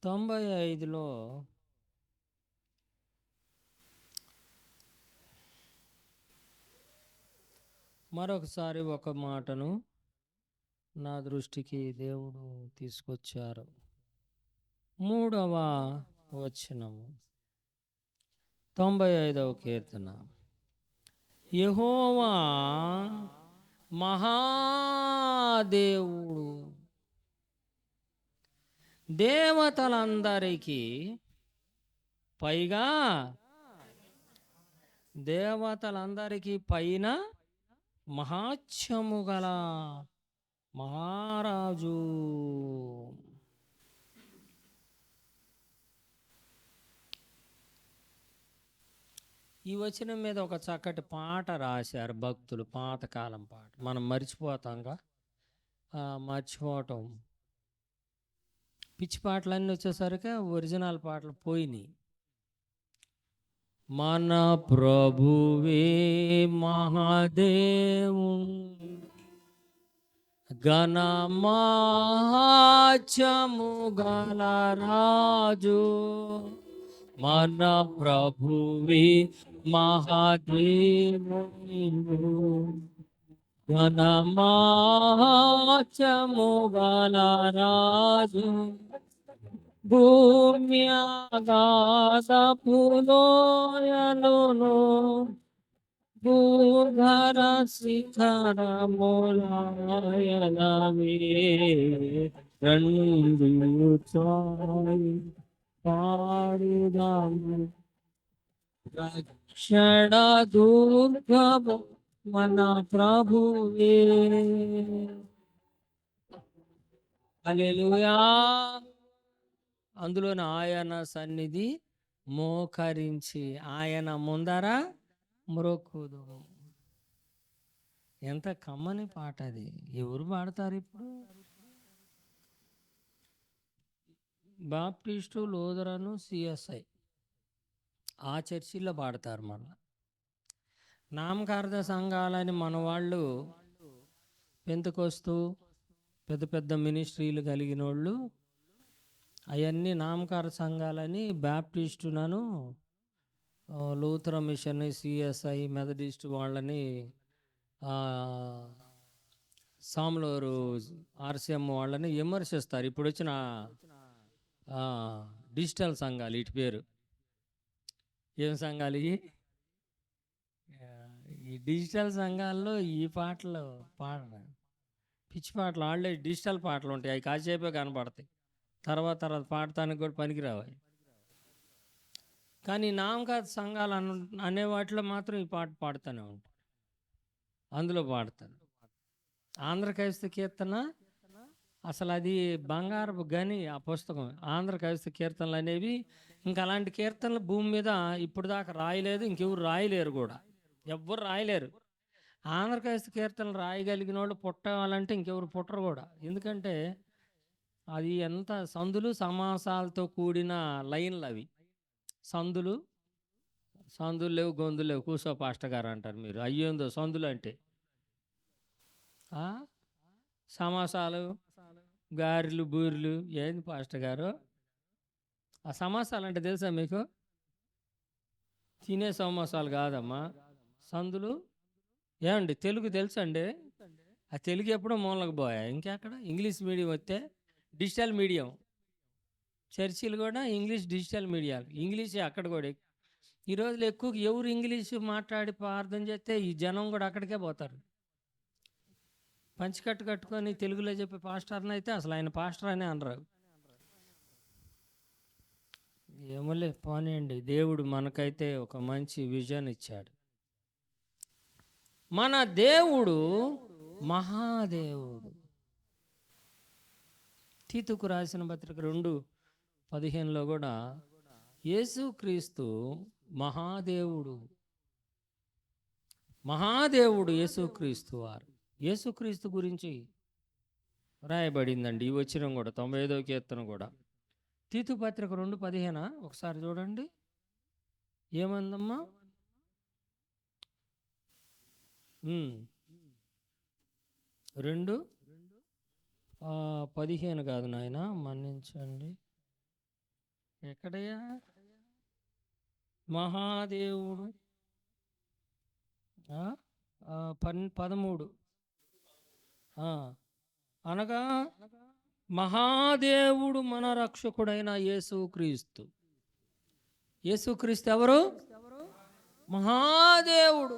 95లో మరొకసారి ఒక మాటను నా దృష్టికి దేవుడు తీసుకొచ్చారు. 3వ వచనము, 95వ కీర్తన. యెహోవా మహాదేవుడు, దేవతలందరికీ పైన మహాత్యము గల మహారాజు. ఈ వచనం మీద ఒక చక్కటి పాట రాశారు భక్తులు, పాతకాలం పాట. మనం మర్చిపోతాంగా, మర్చిపోవటం. పిచ్చి పాటలన్నీ వచ్చేసరికి ఒరిజినల్ పాటలు పోయినాయి. మన ప్రభువే మహాదేవుడు, ఘనమాచము గల రాజు. మన ప్రభువే మహాదేవుడు, ఘనమాచము గల రాజు. భూమ్యాగాధపులోయలును భూధర శిఖరములాయనవే. రెండు చాయి పాడుదాము, రక్షణ దుర్గము మన ప్రభువే. హల్లెలూయా. అందులోని ఆయన సన్నిధి మోకరించి ఆయన ముందర మ్రొక్కుదు. ఎంత కమ్మని పాట అది! ఎవరు పాడతారు ఇప్పుడు? బాప్టిస్టు, లూథరను, సిఎస్ఐ ఆ చర్చిల్లో పాడతారు. మళ్ళా నామకార్థ సంఘాలని మన వాళ్ళు, పెంతెకొస్తు పెద్ద పెద్ద మినిస్ట్రీలు కలిగిన వాళ్ళు, అవన్నీ నామకార సంఘాలని బాప్టిస్టులను, లూథర మిషన్, సిఎస్ఐ, మెథడిస్ట్ వాళ్ళని, సాములూరు ఆర్సిఎం వాళ్ళని విమర్శిస్తారు. ఇప్పుడు వచ్చిన డిజిటల్ సంఘాలు, ఇటు పేరు ఏం సంఘాలు ఈ డిజిటల్ సంఘాల్లో ఈ పాటలు పాడరు. పిచ్చి పాటలు, వాళ్ళే డిజిటల్ పాటలు ఉంటాయి. అవి కాసేపే కనపడతాయి, తర్వాత పాడటానికి కూడా పనికిరావు. కానీ నామకార్థ సంఘాలు అనే వాటిలో మాత్రం ఈ పాట పాడుతూనే ఉంటారు. అందులో పాడతారు. ఆంధ్ర క్రైస్తవ కీర్తన అసలు అది బంగారపు గని. ఆ పుస్తకం ఆంధ్ర క్రైస్తవ కీర్తనలు అనేవి, ఇంకా అలాంటి కీర్తనలు భూమి మీద ఇప్పుడు దాకా రాయలేదు, ఇంకెవరు రాయలేరు కూడా. ఎవ్వరు రాయలేరు. ఆంధ్ర క్రైస్తవ కీర్తనలు రాయగలిగిన వాళ్ళు పుట్టాలంటే ఇంకెవరు పుట్టరు కూడా. ఎందుకంటే అది ఎంత సందులు సమాసాలతో కూడిన లైన్లు అవి. సందులు లేవు, గొంతులు లేవు. కూసో పాస్టర్ గారు అంటారు మీరు. అయ్యేందో సందులు అంటే సమాసాలు, గారెలు, బూరెలు. ఏంది పాస్టర్ గారు ఆ సమాసాలు అంటే తెలుసా మీకు? తినే సమాసాలు కాదమ్మా, సందులు. ఏమండి తెలుగు తెలుసండి? ఆ తెలుగు ఎప్పుడో మూలకు పోయా. ఇంకెక్కడ ఇంగ్లీష్ మీడియం వస్తే డిజిటల్ మీడియం. చర్చిలు కూడా ఇంగ్లీష్ డిజిటల్ మీడియాలు. ఇంగ్లీషే అక్కడ కూడా. ఈ రోజులు ఎక్కువ ఎవరు ఇంగ్లీషు మాట్లాడి ప్రార్థన చేస్తే ఈ జనం కూడా అక్కడికే పోతారు. పంచికట్టు కట్టుకొని తెలుగులో చెప్పే పాస్టర్ని అయితే అసలు ఆయన పాస్టర్ అనే అనరు. ఏమోలే, పోనీయండి. దేవుడు మనకైతే ఒక మంచి విజన్ ఇచ్చాడు. మన దేవుడు మహాదేవుడు. తీతుకు రాసిన పత్రిక 2:15లో కూడా యేసుక్రీస్తు మహాదేవుడు. యేసుక్రీస్తు వారు. యేసుక్రీస్తు గురించి రాయబడిందండి ఈ వచనం కూడా, 95వ కీర్తన కూడా. తీతు పత్రిక 2:15 ఒకసారి చూడండి. ఏమందమ్మా? 2 15 కాదు నాయన, మన్నించండి. ఎక్కడయ్యా మహాదేవుడు? 13. అనగా మహాదేవుడు మన రక్షకుడైన యేసుక్రీస్తు. యేసుక్రీస్తు ఎవరు? మహాదేవుడు.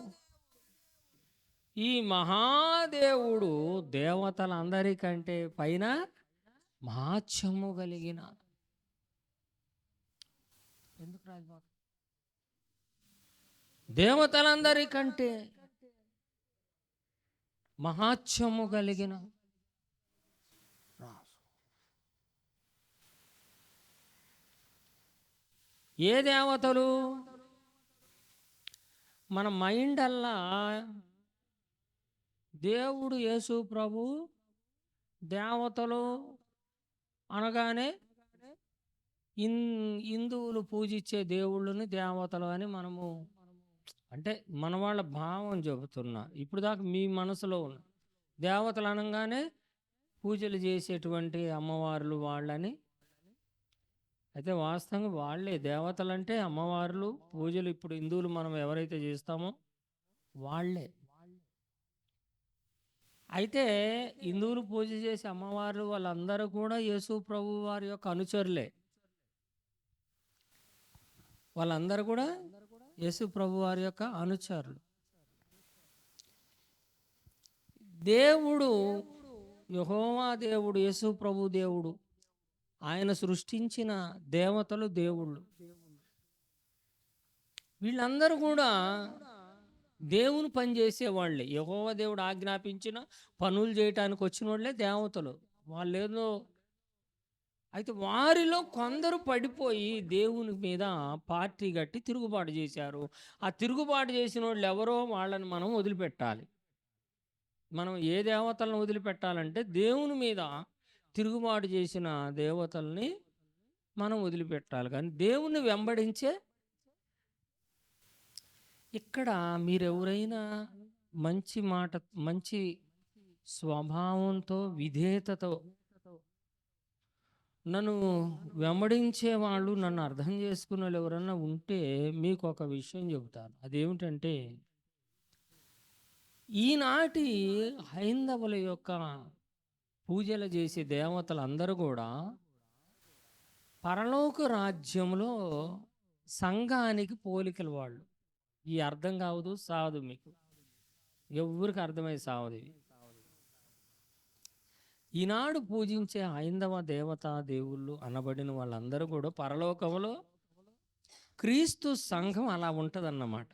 ఈ మహాదేవుడు దేవతలందరికంటే పైన మహాత్మ్యము కలిగిన, ఎందుకు రాదు, దేవతలందరికంటే మహాత్మ్యము కలిగిన ఏ దేవతలు? మన మైండ్ అల్లా దేవుడు యేసు ప్రభు దేవతలు అనగానే హిందువులు పూజించే దేవుళ్ళని దేవతలు అని మనము, అంటే మన వాళ్ళ భావం చెబుతున్నా. ఇప్పుడు దాకా మీ మనసులో ఉన్న దేవతలు అనగానే పూజలు చేసేటువంటి అమ్మవార్లు వాళ్ళని. అయితే వాస్తవంగా వాళ్ళే దేవతలు, అంటే అమ్మవార్లు పూజలు ఇప్పుడు హిందువులు మనం ఎవరైతే చేస్తామో వాళ్ళే. అయితే హిందువులు పూజ చేసే అమ్మవారు వాళ్ళందరూ కూడా యేసు ప్రభు వారి యొక్క అనుచరులే. వాళ్ళందరూ కూడా యేసు ప్రభు వారి యొక్క అనుచరులు. దేవుడు యెహోవా దేవుడు, యేసు ప్రభు దేవుడు, ఆయన సృష్టించిన దేవతలు దేవుళ్ళు. వీళ్ళందరూ కూడా దేవుని పని చేసేవాళ్ళే. యెహోవా దేవుడు ఆజ్ఞాపించిన పనులు చేయటానికి వచ్చిన వాళ్ళే దేవతలు. వాళ్ళేదో అయితే వారిలో కొందరు పడిపోయి దేవుని మీద పార్టీ కట్టి తిరుగుబాటు చేశారు. ఆ తిరుగుబాటు చేసిన వాళ్ళు ఎవరో వాళ్ళని మనం వదిలిపెట్టాలి. మనం ఏ దేవతలను వదిలిపెట్టాలంటే దేవుని మీద తిరుగుబాటు చేసిన దేవతల్ని మనం వదిలిపెట్టాలి. కానీ దేవుణ్ణి వెంబడించే, ఇక్కడ మీరెవరైనా మంచి మాట, మంచి స్వభావంతో, విధేయతతో నన్ను వెంబడించే వాళ్ళు, నన్ను అర్థం చేసుకునే వాళ్ళు ఎవరన్నా ఉంటే మీకు ఒక విషయం చెబుతాను. అదేమిటంటే, ఈనాటి హైందవుల యొక్క పూజలు చేసే దేవతలందరూ కూడా పరలోక రాజ్యంలో సంఘానికి పోలికలు వాళ్ళు. ఈ అర్థం కావదు, సావదు, మీకు ఎవరికి అర్థమై సావదు. ఈనాడు పూజించే హైందవ దేవతా దేవుళ్ళు అనబడిన వాళ్ళందరూ కూడా పరలోకంలో క్రీస్తు సంఘం అలా ఉంటుందన్నమాట.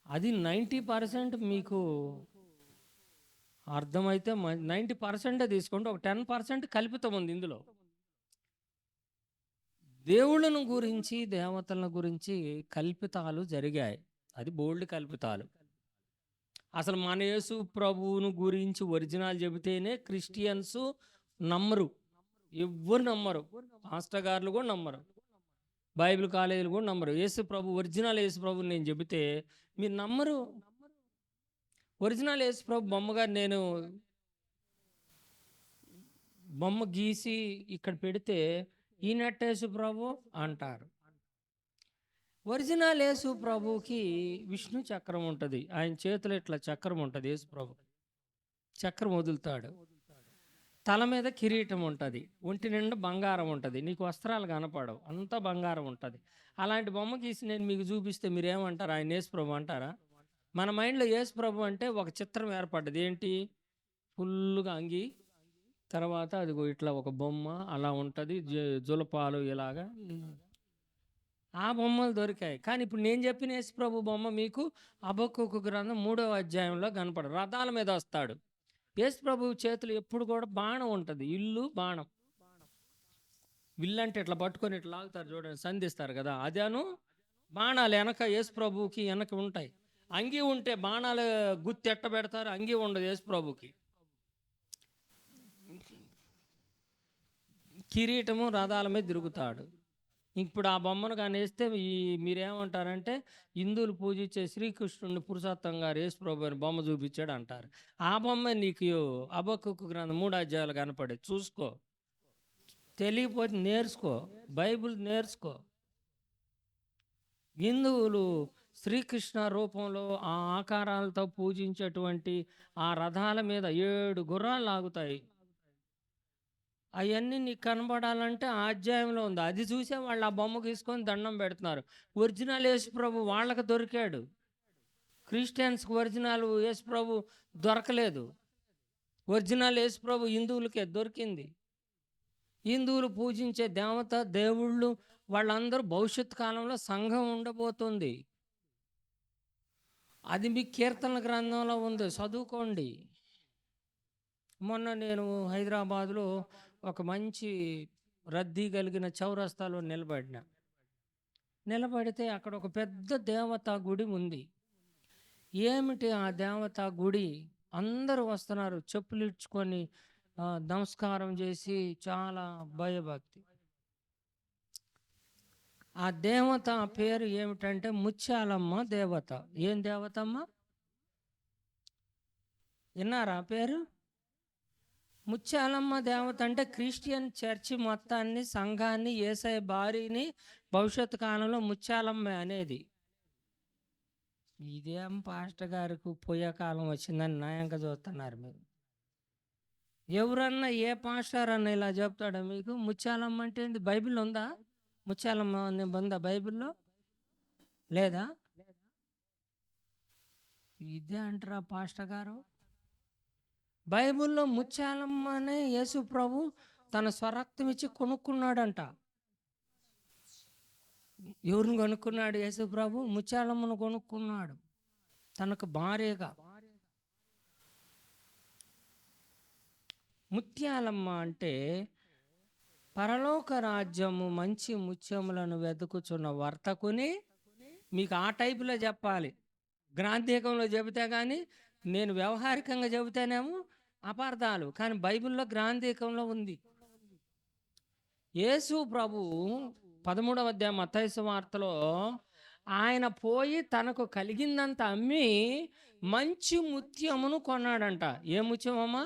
అది 90% మీకు అర్థమైతే 90% తీసుకోండి, ఒక 10% కల్పితం ఉంది ఇందులో. దేవుళ్ళను గురించి, దేవతలను గురించి కల్పితాలు జరిగాయి. అది బోల్డ్ కల్పితాలు. అసలు మన యేసు ప్రభువును గురించి ఒరిజినల్ చెబితేనే క్రిస్టియన్స్ నమ్మరు. ఎవ్వరు నమ్మరు. మాస్టర్ గారులు కూడా నమ్మరు, బైబిల్ కాలేజీలు కూడా నమ్మరు. యేసు ప్రభు, ఒరిజినల్ యేసు ప్రభుని నేను చెబితే మీరు నమ్మరు. ఒరిజినల్ యేసు ప్రభు బొమ్మగా నేను బొమ్మ గీసి ఇక్కడ పెడితే ఈనట్టు యేసు ప్రభు అంటారు. ఒరిజినల్ యేసు ప్రభుకి విష్ణు చక్రం ఉంటుంది, ఆయన చేతిలో ఇట్లా చక్రం ఉంటుంది. యేసు ప్రభు చక్రం వదులుతాడు, తల మీద కిరీటం ఉంటుంది, ఒంటి నిండా బంగారం ఉంటుంది, నీకు వస్త్రాలు కనపడవు, అంతా బంగారం ఉంటుంది. అలాంటి బొమ్మ గీసి నేను మీకు చూపిస్తే మీరేమంటారు? ఆయన యేసు ప్రభు అంటారా? మన మైండ్లో యేసు ప్రభు అంటే ఒక చిత్రం ఏర్పడ్డది. ఏంటి? ఫుల్గా అంగి, తర్వాత అదిగో ఇట్లా ఒక బొమ్మ అలా ఉంటుంది, జులపాలు ఇలాగా, ఆ బొమ్మలు దొరికాయి. కానీ ఇప్పుడు నేను చెప్పిన యేసు ప్రభు బొమ్మ మీకు హబక్కూకు గ్రంథం 3వ అధ్యాయంలో కనపడదు. రథాల మీద వస్తాడు. యేసు ప్రభు చేతులు ఎప్పుడు కూడా బాణం ఉంటుంది, ఇల్లు బాణం. విల్లంటే ఇట్లా పట్టుకొని ఇట్లా లాగుతారు చూడండి, సంధిస్తారు కదా, అదేను బాణాలు వెనక యేసు ప్రభుకి వెనక ఉంటాయి. అంగి ఉంటే బాణాలు గుర్తు ఎట్ట పెడతారు, అంగి ఉండదు యేసు ప్రభుకి. కిరీటము రథాల మీద తిరుగుతాడు. ఇప్పుడు ఆ బొమ్మను కానీ వేస్తే మీరేమంటారంటే హిందువులు పూజించే శ్రీకృష్ణుడిని పురుషోత్తం గారు యేసుప్రభు అని బొమ్మ చూపించాడు అంటారు. ఆ బొమ్మ నీకు హబక్కూకు గ్రంథం 3 అధ్యాయాలు కనపడే చూసుకో, తెలియకపోతే నేర్చుకో, బైబిల్ నేర్చుకో. హిందువులు శ్రీకృష్ణ రూపంలో ఆ ఆకారాలతో పూజించేటువంటి ఆ రథాల మీద 7 గుర్రాలు లాగుతాయి. అవన్నీ నీకు కనబడాలంటే ఆ అధ్యాయంలో ఉంది. అది చూసే వాళ్ళు ఆ బొమ్మ గీసుకొని దండం పెడుతున్నారు. ఒరిజినల్ యేసుప్రభు వాళ్ళకి దొరికాడు, క్రిస్టియన్స్కి ఒరిజినల్ యేసుప్రభు దొరకలేదు. ఒరిజినల్ యేసుప్రభు హిందువులకే దొరికింది. హిందువులు పూజించే దేవత దేవుళ్ళు వాళ్ళందరూ భవిష్యత్ కాలంలో సంఘం ఉండబోతుంది. అది మీ కీర్తన గ్రంథంలో ఉంది, చదువుకోండి. మొన్న నేను హైదరాబాద్లో ఒక మంచి రద్దీ కలిగిన చౌరస్తాలో నిలబడితే అక్కడ ఒక పెద్ద దేవతా గుడి ఉంది. ఏమిటి ఆ దేవతా గుడి? అందరూ వస్తున్నారు చెప్పులు ఇడ్చుకొని నమస్కారం చేసి, చాలా భయభక్తి. ఆ దేవత పేరు ఏమిటంటే ముత్యాలమ్మ దేవత. ఏం దేవతమ్మ విన్నారా పేరు? ముత్యాలమ్మ దేవత అంటే క్రిస్టియన్ చర్చి మొత్తాన్ని, సంఘాన్ని, యేసయ్య భార్యని భవిష్యత్తు కాలంలో ముత్యాలమ్మ అనేది. ఇదేం పాస్టర్ గారికి పోయే కాలం వచ్చిందని న్యాయంగా చూస్తున్నారు మీరు. ఎవరన్నా ఏ పాస్టర్ అన్న ఇలా చెప్తాడా మీకు? ముత్యాలమ్మ అంటే ఏంటి? బైబిల్ ఉందా? ముత్యాలమ్మ ఉందా బైబిల్లో? లేదా? ఇదే అంటారా పాస్టర్ గారు? బైబిల్లో ముత్యాలమ్మనే యేసు ప్రభు తన స్వరక్తం ఇచ్చి కొనుక్కున్నాడంట. ఎవరిని కొనుక్కున్నాడు? యేసు ప్రభు ముత్యాలమ్మను కొనుక్కున్నాడు తనకు భార్యగా. ముత్యాలమ్మ అంటే పరలోక రాజ్యము మంచి ముత్యములను వెతుకుచున్న వర్తకుని. మీకు ఆ టైపులో చెప్పాలి, గ్రాంథికంలో చెబితే కానీ. నేను వ్యవహారికంగా చెబితేనేమో అపార్థాలు, కానీ బైబిల్లో గ్రాంథికంలో ఉంది. యేసు ప్రభు 13వ అధ్యాయం మత్తయి సువార్తలో ఆయన పోయి తనకు కలిగిందంత అమ్మి మంచి ముత్యమును కొన్నాడంట. ఏ ముత్యమమ్మా?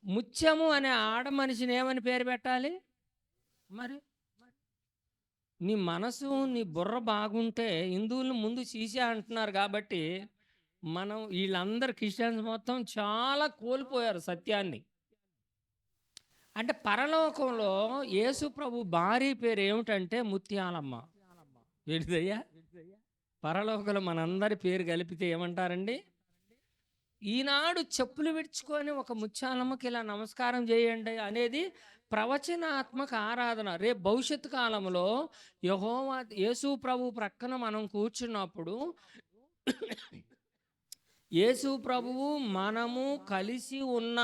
ముత్యము అనే ఆడ మనిషిని ఏమని పేరు పెట్టాలి మరి? నీ మనసు, నీ బుర్ర బాగుంటే, హిందువులను ముందు సీసే అంటున్నారు కాబట్టి మనం వీళ్ళందరూ క్రిస్టియన్స్ మొత్తం చాలా కోల్పోయారు సత్యాన్ని. అంటే పరలోకంలో యేసు ప్రభు భార్య పేరు ఏమిటంటే ముత్యాలమ్మ. ఏంటిదయ్యా? పరలోకంలో మనందరి పేరు కలిపితే ఏమంటారండి? ఈనాడు చెప్పులు విడుచుకొని ఒక ముత్యాలమ్మకి ఇలా నమస్కారం చేయండి అనేది ప్రవచనాత్మక ఆరాధన. రేపు భవిష్యత్తు కాలంలో యెహోవా యేసు ప్రభు ప్రక్కన మనం కూర్చున్నప్పుడు యేసు ప్రభువు మనము కలిసి ఉన్న,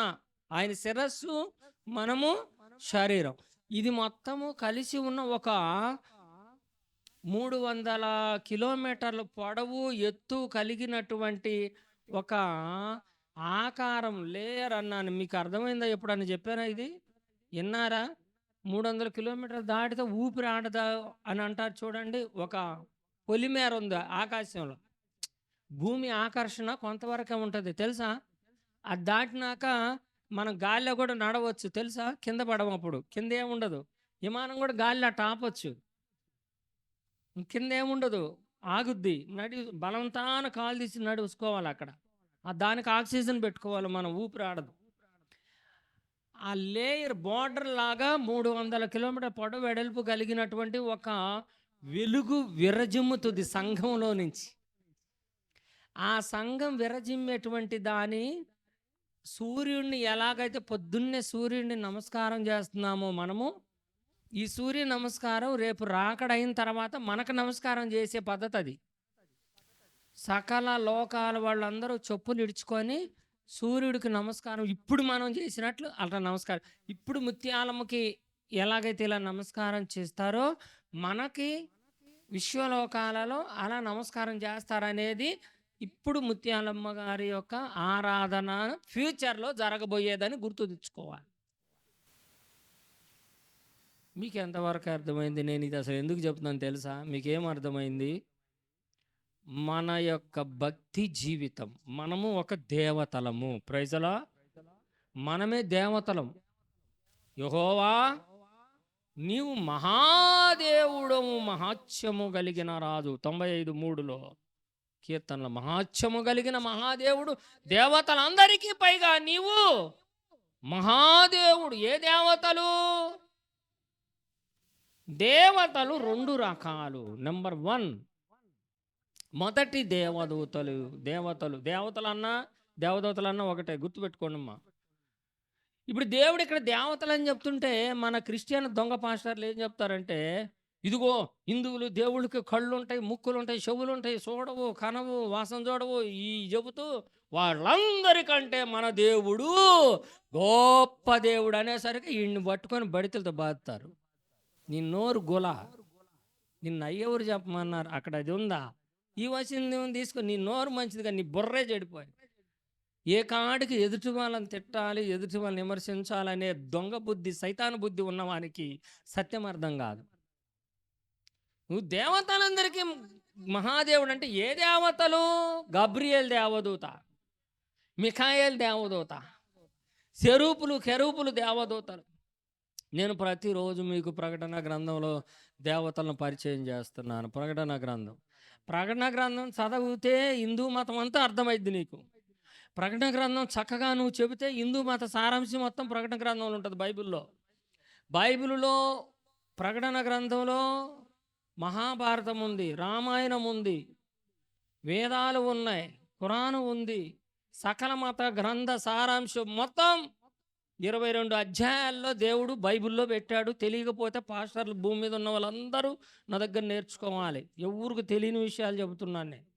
ఆయన శిరస్సు, మనము శరీరం, ఇది మొత్తము కలిసి ఉన్న ఒక 300 కిలోమీటర్ల పొడవు ఎత్తు కలిగినటువంటి ఒక ఆకారం, లేయర్ అన్నాను. మీకు అర్థమైందా? ఎప్పుడన్నా చెప్పానా ఇది? విన్నారా? 300 కిలోమీటర్లు దాటితే ఊపిరి ఆడదా అని అంటారు చూడండి. ఒక పొలిమేర ఉంది ఆకాశంలో. భూమి ఆకర్షణ కొంతవరకే ఉంటుంది తెలుసా? అది దాటినాక మనం గాలిలో కూడా నడవచ్చు తెలుసా? కింద పడమప్పుడు కింద ఏముండదు. విమానం కూడా గాలిలో టాపొచ్చు, కింద ఏముండదు, ఆగుద్ది. బలవంతాన కాలు తీసి నడుచుకోవాలి అక్కడ. దానికి ఆక్సిజన్ పెట్టుకోవాలి మనం, ఊపిరి ఆడదు. ఆ లేయర్ బోర్డర్ లాగా 300 కిలోమీటర్ పొడవు వెడల్పు కలిగినటువంటి ఒక వెలుగు విరజిమ్ముతుంది సంఘంలో నుంచి. ఆ సంఘం విరజిమ్మేటువంటి దాని సూర్యుడిని ఎలాగైతే పొద్దున్నే సూర్యుడిని నమస్కారం చేస్తున్నామో మనము, ఈ సూర్య నమస్కారం రేపు రాకడైన తర్వాత మనకు నమస్కారం చేసే పద్ధతి అది. సకల లోకాల వాళ్ళందరూ చెప్పులు ఇడ్చుకొని సూర్యుడికి నమస్కారం ఇప్పుడు మనం చేసినట్లు అట్లా నమస్కారం. ఇప్పుడు ముత్యాలమ్మకి ఎలాగైతే ఇలా నమస్కారం చేస్తారో మనకి విశ్వలోకాలలో అలా నమస్కారం చేస్తారనేది ఇప్పుడు ముత్యాలమ్మ గారి యొక్క ఆరాధన ఫ్యూచర్లో జరగబోయేదని గుర్తు తెచ్చుకోవాలి. మీకు ఎంతవరకు అర్థమైంది? నేను ఇది అసలు ఎందుకు చెప్తున్నాను తెలుసా? మీకేం అర్థమైంది? మన యొక్క భక్తి జీవితం, మనము ఒక దేవతలము. ప్రైజలా, మనమే దేవతలం. యెహోవా నీవు మహాదేవుడము, మహాత్యము కలిగిన రాజు. 95:3 కీర్తనలో, మహాత్యము కలిగిన మహాదేవుడు, దేవతలందరికీ పైగా నీవు మహాదేవుడు. ఏ దేవతలు? దేవతలు 2 రకాలు. నెంబర్ 1, మొదటి దేవతలన్నా ఒకటే, గుర్తుపెట్టుకోండి అమ్మా. ఇప్పుడు దేవుడు ఇక్కడ దేవతలు అని చెప్తుంటే మన క్రిస్టియన్ దొంగ పాస్టర్లు ఏం చెప్తారంటే, ఇదిగో హిందువులు దేవుళ్ళకి కళ్ళు ఉంటాయి, ముక్కులు ఉంటాయి, చెవులు ఉంటాయి, చూడవు, కనవు, వాసన చూడవు, ఈ చెబుతూ వాళ్ళందరికంటే మన దేవుడు గొప్ప దేవుడు అనేసరికి ఈయన్ని పట్టుకొని బడితలతో బాదుతారు. నీ నోరు గుల, నిన్ను అయ్యెవరు చెప్పమన్నారు? అక్కడ అది ఉందా? ఈ వచ్చింది తీసుకొని, నీ నోరు మంచిదిగా, నీ బుర్రే చెడిపోయి, ఏ కాడికి ఎదుటి వాళ్ళని తిట్టాలి, ఎదుటి వాళ్ళని విమర్శించాలనే దొంగ బుద్ధి, సైతాను బుద్ధి ఉన్నవానికి సత్యం అర్థం కాదు. నువ్వు దేవతలందరికీ మహాదేవుడు అంటే ఏ దేవతలు? గబ్రియేల్ దేవదూత, మిఖాయేల్ దేవదూత, కెరూపులు దేవదూతలు. నేను ప్రతిరోజు మీకు ప్రకటన గ్రంథంలో దేవతలను పరిచయం చేస్తున్నాను. ప్రకటన గ్రంథం చదివితే హిందూ మతం అంతా అర్థమైద్ది నీకు. ప్రకటన గ్రంథం చక్కగా నువ్వు చెబితే హిందూ మత సారాంశం మొత్తం ప్రకటన గ్రంథంలో ఉంటుంది. బైబిల్లో ప్రకటన గ్రంథంలో మహాభారతం ఉంది, రామాయణం ఉంది, వేదాలు ఉన్నాయి, ఖురాను ఉంది. సకల మత గ్రంథ సారాంశం మొత్తం 22 అధ్యాయాల్లో దేవుడు బైబిల్లో పెట్టాడు. తెలియకపోతే పాస్టర్లు, భూమి మీద ఉన్న వాళ్ళందరూ నా దగ్గర నేర్చుకోవాలి. ఎవరికి తెలియని విషయాలు చెబుతున్నాను నేను.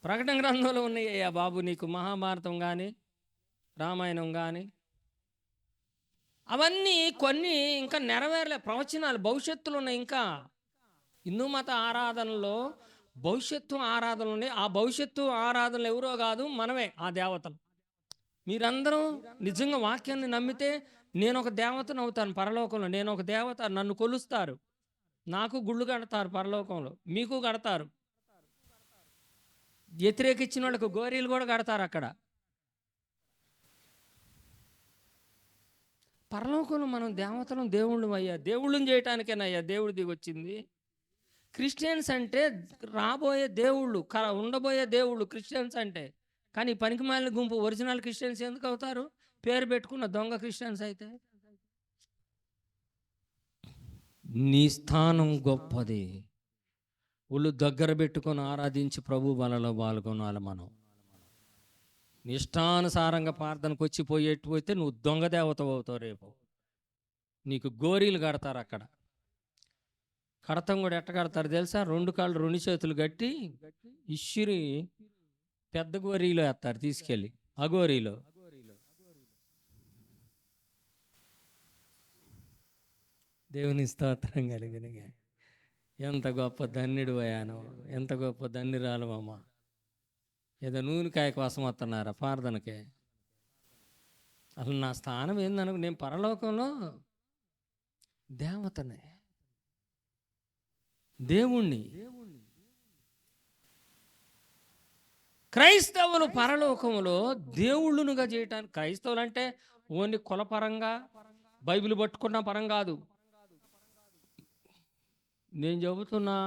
ప్రకటన గ్రంథంలో ఉన్నాయ్యా బాబు నీకు మహాభారతం కానీ, రామాయణం కానీ. అవన్నీ కొన్ని ఇంకా నెరవేరలే ప్రవచనాలు, భవిష్యత్తులు ఉన్నాయి. ఇంకా హిందూ మత ఆరాధనలో భవిష్యత్తు ఆరాధనలు ఉన్నాయి. ఆ భవిష్యత్తు ఆరాధనలు ఎవరో కాదు, మనమే ఆ దేవతలు. మీరందరూ నిజంగా వాక్యాన్ని నమ్మితే నేను ఒక దేవతను అవుతాను పరలోకంలో. నేను ఒక దేవత, నన్ను కొలుస్తారు, నాకు గుళ్ళు కడతారు పరలోకంలో, మీకు కడతారు. వ్యతిరేకించిన వాళ్ళకు గోరీలు కూడా కడతారు అక్కడ. పరలోకంలో మనం దేవతలం, దేవుళ్ళు అయ్యా. దేవుళ్ళని చేయటానికేనయ్యా దేవుడు దిగి వచ్చింది. క్రిస్టియన్స్ అంటే రాబోయే దేవుళ్ళు, ఉండబోయే దేవుళ్ళు క్రిస్టియన్స్ అంటే. కానీ పనికిమాలిన గుంపు ఒరిజినల్ క్రిస్టియన్స్ ఎందుకు అవుతారు? పేరు పెట్టుకున్న దొంగ క్రిస్టియన్స్ అయితే. నీ స్థానం గొప్పది. ఒళ్ళు దగ్గర పెట్టుకొని ఆరాధించి ప్రభు బలలో పాల్గొనాలి. మనం నిష్టానుసారంగా ప్రార్థనకు వచ్చిపోయేకపోతే నువ్వు దొంగ దేవత అవుతావు. రేపు నీకు గోరీలు కడతారు అక్కడ. కడతం కూడా ఎట్ట కడతారు తెలుసా? 2 కాళ్ళు 2 చేతులు కట్టి ఇష్యూరి పెద్ద గోరీలో వేస్తారు తీసుకెళ్ళి. అగోరీలో దేవుని స్తోత్రం కలిగిన. ఎంత గొప్ప ధన్యుడు అయ్యాను, ఎంత గొప్ప ధన్యురాలు అమ్మ. ఏదో నూనెకాయ కోసం వస్తున్నారా ప్రార్థనకే? అసలు నా స్థానం ఏందనుకో, నేను పరలోకంలో దేవతనే, దేవుణ్ణి. క్రైస్తవులు పరలోకంలో దేవుళ్ళునుగా చేయటానికి, క్రైస్తవులు అంటే ఓన్లీ కులపరంగా బైబిల్ పట్టుకున్న పరం కాదు. నేను చెబుతున్నా,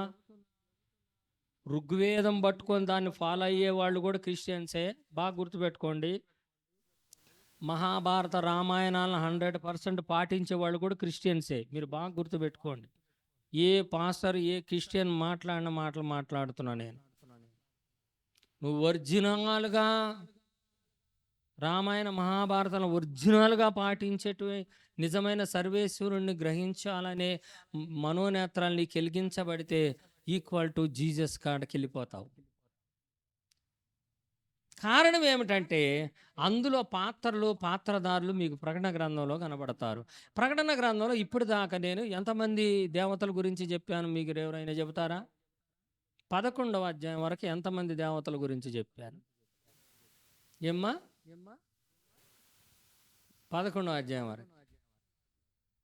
ఋగ్వేదం పట్టుకొని దాన్ని ఫాలో అయ్యే వాళ్ళు కూడా క్రిస్టియన్సే. బాగా గుర్తుపెట్టుకోండి. మహాభారత రామాయణాలను 100% పాటించే వాళ్ళు కూడా క్రిస్టియన్సే. మీరు బాగా గుర్తుపెట్టుకోండి. ఏ పాస్టర్, ఏ క్రిస్టియన్ మాట్లాడిన మాటలు మాట్లాడుతున్నా నేను. నువ్వు ఒరిజినల్గా రామాయణ మహాభారతాలను ఒరిజినల్గా పాటించేటివి, నిజమైన సర్వేశ్వరుణ్ణి గ్రహించాలనే మనోనేత్రాన్ని కలిగించబడితే ఈక్వల్ టు జీసస్ కాడికి వెళ్ళిపోతావు. కారణం ఏమిటంటే అందులో పాత్రదారులు మీకు ప్రకటన గ్రంథంలో కనబడతారు. ప్రకటన గ్రంథంలో ఇప్పటిదాకా నేను ఎంతమంది దేవతల గురించి చెప్పాను మీకు ఎవరైనా చెబుతారా? 11వ అధ్యాయం వరకు ఎంతమంది దేవతల గురించి చెప్పాను? ఏమ్మా 11వ అధ్యాయం వరకు.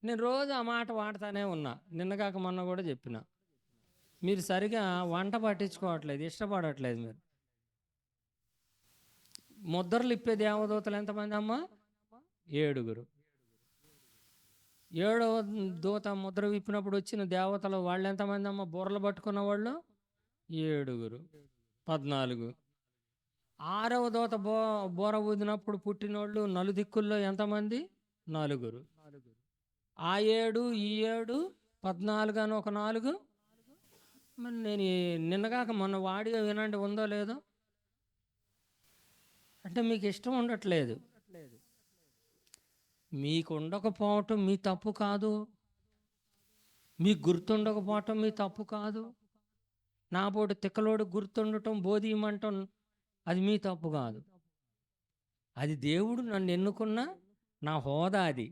నేను రోజు ఆ మాట వాడుతానే ఉన్నా. నిన్నగాక మొన్న కూడా చెప్పిన. మీరు సరిగా వంట పట్టించుకోవట్లేదు, ఇష్టపడట్లేదు. మీరు ముద్రలు ఇప్పే దేవదూతలు ఎంతమంది అమ్మా? 7. 7వ దూత ముద్ర విప్పినప్పుడు వచ్చిన దేవతలు వాళ్ళు ఎంతమంది అమ్మ? బుర్రలు పట్టుకున్న వాళ్ళు 7, 14. 6వ దూత బోర ఊదినప్పుడు పుట్టినోళ్ళు నలుదిక్కుల్లో ఎంతమంది? 4. ఆ 7, ఈ 7, 14 అని ఒక 4. మరి నేను నిన్నగాక మొన్న వాడిగా వినండి, ఉందో లేదో. అంటే మీకు ఇష్టం ఉండట్లేదు. మీకు ఉండకపోవటం మీ తప్పు కాదు, మీకు గుర్తుండకపోవటం మీ తప్పు కాదు. నా పోటు తిక్కలోడు గుర్తుండటం, బోధియమంటం అది మీ తప్పు కాదు. అది దేవుడు నన్ను ఎన్నుకున్న నా హోదా. అది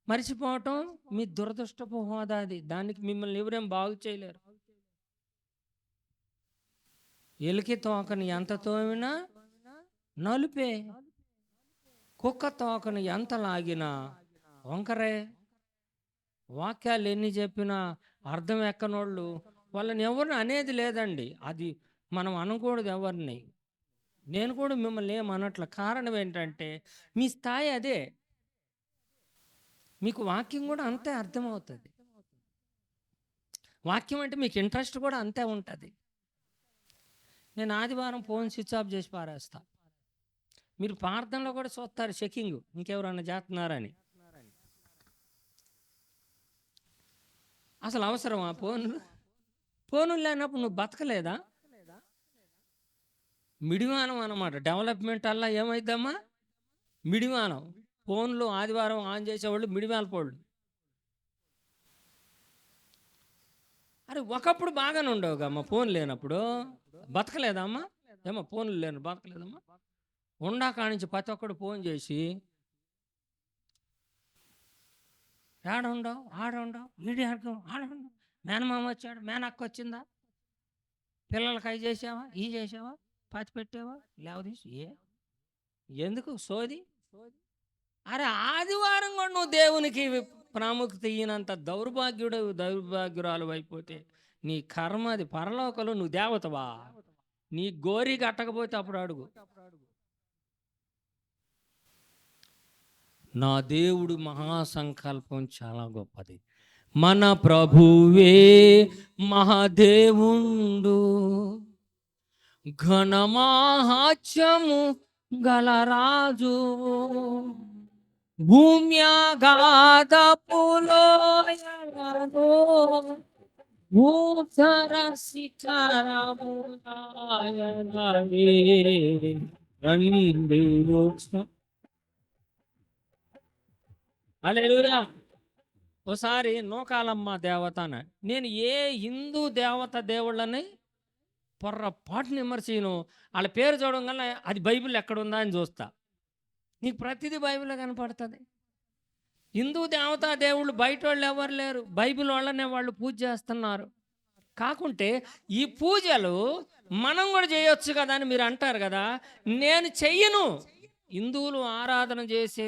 మర్చిపోవటం మీ దురదృష్టపు హోదా. అది దానికి మిమ్మల్ని ఎవరేం బాగు చేయలేరు. ఎలికి తోకని ఎంత తోమినా నలుపే, కుక్క తోకను ఎంత లాగినా వంకరే. వాక్యాలు ఎన్ని చెప్పినా అర్థం ఎక్కనోళ్ళు వాళ్ళని ఎవరిని అనేది లేదండి. అది మనం అనకూడదు ఎవరిని. నేను కూడా మిమ్మల్ని ఏమనట్ల. కారణం ఏంటంటే మీ స్థాయి అదే. మీకు వాక్యం కూడా అంతే అర్థమవుతుంది. వాక్యం అంటే మీకు ఇంట్రెస్ట్ కూడా అంతే ఉంటుంది. నేను ఆదివారం ఫోన్ స్విచ్ ఆఫ్ చేసి పారేస్తా. మీరు ప్రార్థనలో కూడా చూస్తారు చెకింగ్, ఇంకెవరన్నా చేస్తున్నారని. అసలు అవసరమా ఫోన్లు లేనప్పుడు నువ్వు బతకలేదా? మిడిమానం అన్నమాట. డెవలప్మెంట్ అలా ఏమైద్దమ్మా? మిడిమానం. ఫోన్లు ఆదివారం ఆన్ చేసేవాళ్ళు మిడిమాలపోళ్ళు. అరే ఒకప్పుడు బాగానే ఉండవుగమ్మా ఫోన్ లేనప్పుడు. బతకలేదమ్మా? ఏమో ఫోన్లు లేను బతకలేదమ్మా. ఉండాకా నుంచి ప్రతి ఒక్కడు ఫోన్ చేసి ఆడుండవు ఆడుండవు వీడి ఆడుండవు, మేనమామ వచ్చాడు, మేనక్క వచ్చిందా, పిల్లలకి అవి చేసావా, ఈ చేసావా, పాతి పెట్టావా, లేవదీసి ఎందుకు సోది. అరే ఆదివారం కూడా నువ్వు దేవునికి ప్రాముఖ్యత ఇయ్యనంత దౌర్భాగ్యురాలు అయిపోతే నీ కర్మ అది. పరలోకలో నువ్వు దేవతవా? నీ గోరి కట్టకపోతే అప్పుడు అడుగు. నా దేవుడు మహాసంకల్పం చాలా గొప్పది. మన ప్రభువే మహాదేవుండు, ఘనమాహాత్యము గలరాజు, భూమ్యాగాధపులోయలను భూధర శిఖరములాయనవే రండియో. హల్లెలూయా. ఓసారి నూకాలమ్మ దేవత అని నేను ఏ హిందూ దేవత దేవుళ్ళని పొర్రపాటుని విమర్శను. వాళ్ళ పేరు చూడడం కన్నా అది బైబిల్ ఎక్కడుందా అని చూస్తా. నీకు ప్రతిదీ బైబిల్లో కనపడుతుంది. హిందూ దేవతా దేవుళ్ళు బయట వాళ్ళు ఎవరు లేరు, బైబిల్ వాళ్ళనే వాళ్ళు పూజ చేస్తున్నారు. కాకుంటే ఈ పూజలు మనం కూడా చేయొచ్చు కదా అని మీరు అంటారు కదా. నేను చెయ్యను. హిందువులు ఆరాధన చేసే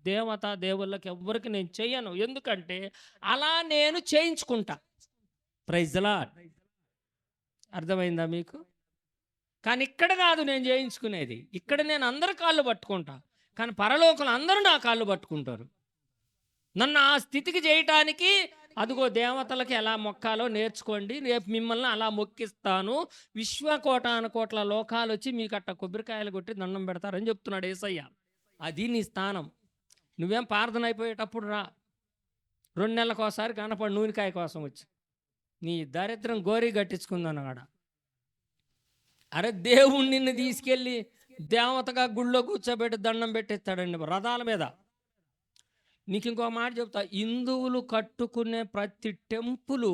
దేవతా దేవుళ్ళకి ఎవ్వరికి నేను చెయ్యను. ఎందుకంటే అలా నేను చేయించుకుంటా. Praise the lord. అర్థమైందా మీకు? కానీ ఇక్కడ కాదు నేను చేయించుకునేది. ఇక్కడ నేను అందరి కాళ్ళు పట్టుకుంటా, కానీ పరలోకంలో అందరూ నా కాళ్ళు పట్టుకుంటారు. నన్ను ఆ స్థితికి చేయటానికి అదిగో దేవతలకి ఎలా మొక్కాలో నేర్చుకోండి, రేపు మిమ్మల్ని అలా మొక్కిస్తాను, విశ్వకోటానుకోట్ల లోకాలు వచ్చి మీకు అట్ట కొబ్బరికాయలు కొట్టి దండం పెడతారని చెప్తున్నాడు యేసయ్య. అది నీ స్థానం. నువ్వేం ప్రార్థన అయిపోయేటప్పుడు రా, 2 నెలలకు ఒకసారి కనపడి నూనెకాయ కోసం వచ్చి నీ దరిద్రం గోరీ కట్టించుకుందన్నగాడ. అరే దేవుడు నిన్ను తీసుకెళ్ళి దేవతగా గుళ్ళో కూర్చోబెట్టి దండం పెట్టిస్తాడండి రథాల మీద. నీకు ఇంకో మాట చెప్తా, హిందువులు కట్టుకునే ప్రతి టెంపులు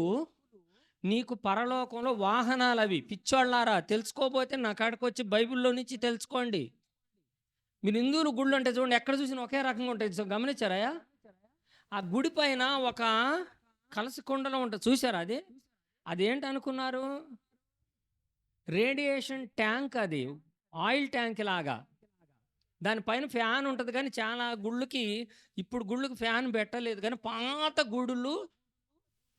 నీకు పరలోకంలో వాహనాలు. అవి పిచ్చోళ్ళారా, తెలుసుకోపోతే నా కాడికి వచ్చి బైబిల్లో నుంచి తెలుసుకోండి. మీరు హిందువులు గుళ్ళు అంటే చూడండి, ఎక్కడ చూసినా ఒకే రకంగా ఉంటుంది. గమనించారా? ఆ గుడి పైన ఒక కలసి కొండలో ఉంటుంది, చూసారా? అదేంటి అనుకున్నారు? Radiation tank. అది ఆయిల్ ట్యాంక్ లాగా. దానిపైన ఫ్యాన్ ఉంటుంది, కానీ చాలా గుళ్ళకి ఇప్పుడు గుళ్ళకి ఫ్యాన్ పెట్టలేదు. కానీ పాత గుడులు,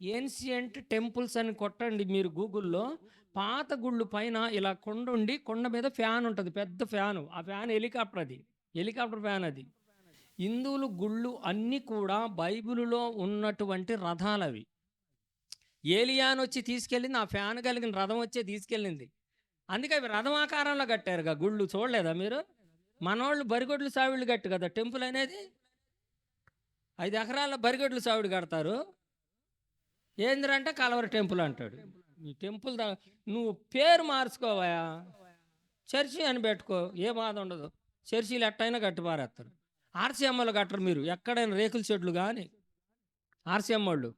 ఏన్షియంట్ టెంపుల్స్ అని కొట్టండి మీరు గూగుల్లో. పాత గుళ్ళు పైన ఇలా కొండ ఉండి, కొండ మీద ఫ్యాన్ ఉంటుంది, పెద్ద ఫ్యాను. ఆ ఫ్యాన్ హెలికాప్టర్ ఫ్యాన్ అది. హిందువులు గుళ్ళు అన్నీ కూడా బైబిలులో ఉన్నటువంటి రథాలు అవి. ఏలియాను వచ్చి తీసుకెళ్ళింది, ఆ ఫ్యాన్ కలిగిన రథం వచ్చే తీసుకెళ్ళింది. అందుకే అవి రథం ఆకారంలో కట్టారుగా గుళ్ళు. చూడలేదా మీరు? మనోళ్ళు బరిగొడ్లు సావిళ్ళు కట్టు కదా టెంపుల్ అనేది. 5 ఎకరాల బరిగొడ్లు సావిడి కడతారు. ఏంద్రంటే కలవరి టెంపుల్ అంటాడు. ఈ టెంపుల్ నువ్వు పేరు మార్చుకోవా, చర్చి అని పెట్టుకో, ఏ బాధ ఉండదు. చర్చీలు ఎట్టయినా కట్టిపారేస్తారు. ఆర్సీఎంలు కట్టరు మీరు. ఎక్కడైనా రేకుల చెట్లు కానీ ఆర్సీఎం వాళ్ళు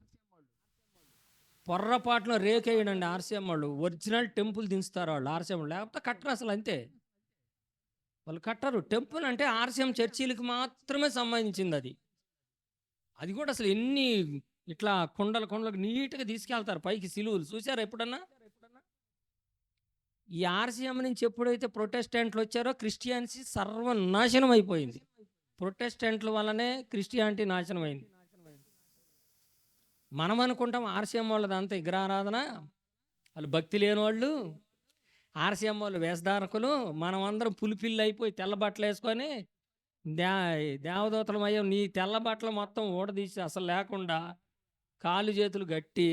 పొర్రపాటులో రేకేయడండి. ఆర్సీఎం వాళ్ళు ఒరిజినల్ టెంపుల్ దించుతారు వాళ్ళు. ఆర్సీఎం లేకపోతే కట్టరు అసలు, అంతే. వాళ్ళు కట్టరు. టెంపుల్ అంటే ఆర్సీఎం చర్చీలకు మాత్రమే సంబంధించింది అది. అది కూడా అసలు ఎన్ని ఇట్లా కొండలకు నీట్గా తీసుకెళ్తారు పైకి సిలువులు. చూసారా ఎప్పుడన్నా? ఈ ఆర్సీఎం నుంచి ఎప్పుడైతే ప్రొటెస్టెంట్లు వచ్చారో క్రిస్టియానిటీ సర్వనాశనం అయిపోయింది. ప్రొటెస్టెంట్ల వల్లనే క్రిస్టియానిటీ నాశనం అయింది. మనం అనుకుంటాం ఆర్సీఎం వాళ్ళది అంత విగ్రహారాధన, వాళ్ళు భక్తి లేని వాళ్ళు. ఆర్సీఎం వాళ్ళు వేషధారకులు. మనం అందరం పులిపిల్లి అయిపోయి తెల్ల బట్టలు వేసుకొని దేవదూతలం అయ్యాం. నీ తెల్ల బట్టలు మొత్తం ఊడదీసి అసలు లేకుండా కాళ్ళు చేతులు గట్టి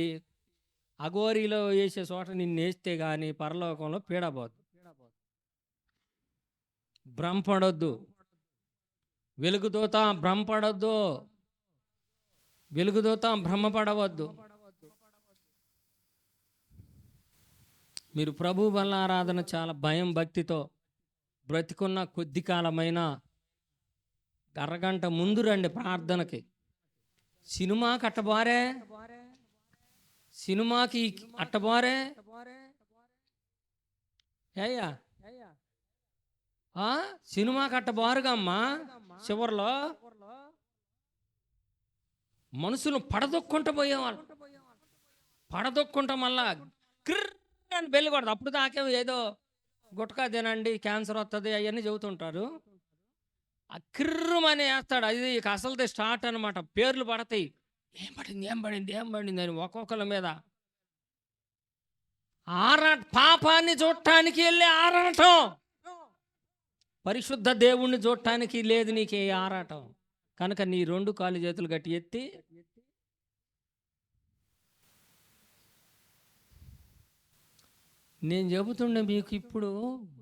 అఘోరీలో వేసే చోట నిన్ను వేస్తే కానీ పరలోకంలో పీడబోద్దు. భ్రమపడొద్దు. వెలుగుదూత భ్రమపడొద్దు. వెలుగుదూత భ్రమపడవద్దు. మీరు ప్రభు వల్ల ఆరాధన చాలా భయం భక్తితో బ్రతికున్న కొద్ది కాలమైన అరగంట ముందు రండి ప్రార్థనకి. సినిమా కట్టబారే, సినిమాకి అట్టబారే అయ్యా, సినిమా కట్టబారుగా అమ్మా. చివరిలో మనుషులు పడదొక్కుంటూ పోయేవాళ్ళు. పడదొక్కుంటా మళ్ళా క్రిర్ అని బెల్లి కొడదు. అప్పుడు దాకేమో ఏదో గుట్కా తినండి క్యాన్సర్ వస్తుంది అవన్నీ చెబుతుంటారు. ఆ కిర్రమని వేస్తాడు. అది అసలుదే స్టార్ట్ అనమాట. పేర్లు పడతాయి. ఏం పడింది అని ఒక్కొక్కరి మీద పాపాన్ని చూడటానికి వెళ్ళే ఆరాటం. పరిశుద్ధ దేవుణ్ణి చూడటానికి లేదు నీకే ఆరాటం. కనుక నీ 2 కాళ్ళు చేతులు గట్టి ఎత్తి నేను చెబుతుండే మీకు ఇప్పుడు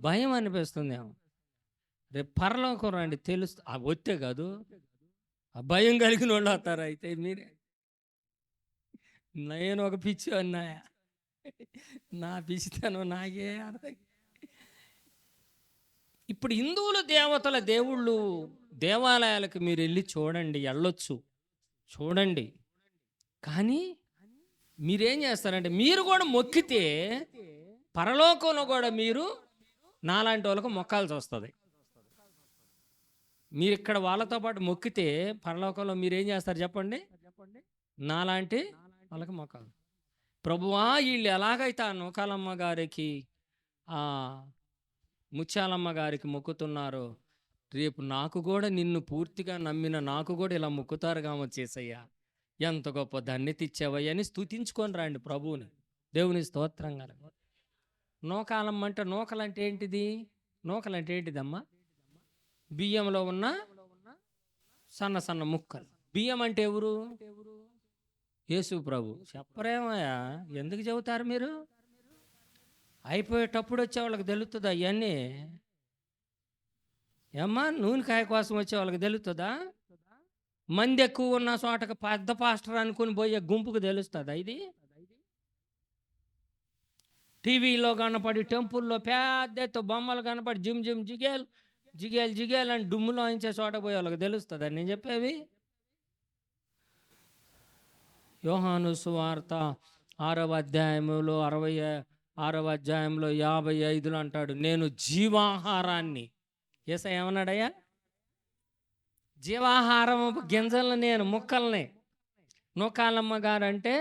భయం అనిపిస్తుందేమో. రేపు పరలోకం రండి తెలుస్తు. ఆ వచ్చే కాదు, ఆ భయం కలిగిన వాళ్ళు వస్తారు. అయితే మీరే, నేను ఒక పిచ్చి అన్నాయా, నా పిచ్చితనం నాకే అర్థం. ఇప్పుడు హిందువులు దేవతల దేవుళ్ళు దేవాలయాలకు మీరు వెళ్ళి చూడండి, వెళ్ళొచ్చు చూడండి. కానీ మీరేం చేస్తారంటే మీరు కూడా మొక్కితే పరలోకంలో కూడా మీరు నాలాంటి వాళ్ళకు మొక్కాల్సి వస్తుంది. మీరు ఇక్కడ వాళ్ళతో పాటు మొక్కితే పరలోకంలో మీరేం చేస్తారు చెప్పండి? నాలాంటి వాళ్ళకి మొక్కాలి. ప్రభువా వీళ్ళు ఎలాగైతే ఆ నూకాలమ్మ గారికి ఆ ముత్యాలమ్మ గారికి మొక్కుతున్నారో రేపు నాకు కూడా నిన్ను పూర్తిగా నమ్మిన నాకు కూడా ఇలా మొక్కుతారు కామొచ్చేసయ్యా, ఎంత గొప్ప ధన్యత ఇచ్చావయ్యా అని స్తుతించుకొని రండి ప్రభువుని. దేవుని స్తోత్రం కల. నూకాలమ్మ అంటే నూకలంటే ఏంటిది? నూకలంటే ఏంటిదమ్మా? బియ్యంలో ఉన్న సన్న సన్న ముక్కలు. బియ్యం అంటే ఎవరు? యేసు ప్రభు. చెప్పరేమయ్యా, ఎందుకు చెబుతారు మీరు? అయిపోయేటప్పుడు వచ్చే వాళ్ళకి తెలుస్తుందా అవన్నీ? ఏమ్మా నూనెకాయ కోసం వచ్చే వాళ్ళకి తెలుస్తుందా? మంది ఎక్కువ ఉన్న చోటకి పెద్ద పాస్టర్ అనుకుని పోయే గుంపుకు తెలుస్తుందా ఇది? టీవీలో కనపడి టెంపుల్లో పెద్ద బొమ్మలు కనపడి జిమ్ జిమ్ జిగేల్ జిగేల్ జిగేల్ అని డుమ్ములో ఇంచే చోట పోయే వాళ్ళకి తెలుస్తుందా నేను చెప్పేవి? యోహాను సువార్త 6వ అధ్యాయంలో 66వ అధ్యాయంలో 55లో అంటాడు, నేను జీవాహారాన్ని. యేసయ్య ఏమన్నాడయ్యా? జీవాహారం గింజలను నేను ముక్కల్ని. నూకాలమ్మ గారు అంటే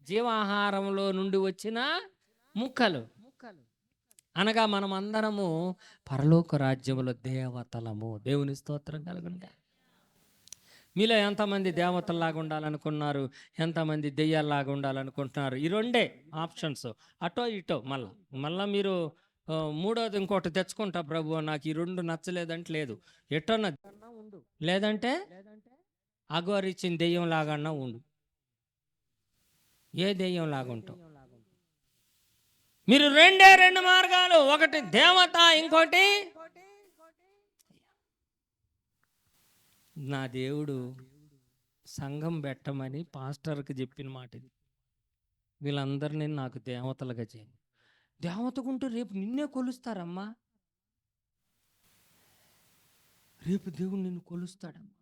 జీవాహారంలో నుండి వచ్చిన ముక్కలు. అనగా మనం అందరము పరలోక రాజ్యములో దేవతలము. దేవుని స్తోత్రం కలుగునుగాక. మీలో ఎంతమంది దేవతల్లాగా ఉండాలనుకున్నారు, ఎంతమంది దెయ్యాల్లాగా ఉండాలనుకుంటున్నారు? ఈ రెండే ఆప్షన్స్, అటో ఇటో. మళ్ళా మీరు మూడోది ఇంకోటి తెచ్చుకుంటా, ప్రభు నాకు ఈ రెండు నచ్చలేదంటే లేదు, ఎటో ఉండు, లేదంటే అఘోరిచ్చిన దెయ్యం లాగా ఉండు. ఏ దెయ్యం లాగా ఉంటావు? మీరు రెండు మార్గాలు, ఒకటి దేవత, ఇంకోటి నా దేవుడు సంఘం పెట్టమని పాస్టర్కి చెప్పిన మాట ఇది. వీళ్ళందరినీ నాకు దేవతలుగా చేయండి. దేవతకుంటూ రేపు నిన్నే కొలుస్తారమ్మా. రేపు దేవుడు నిన్ను కొలుస్తాడమ్మా.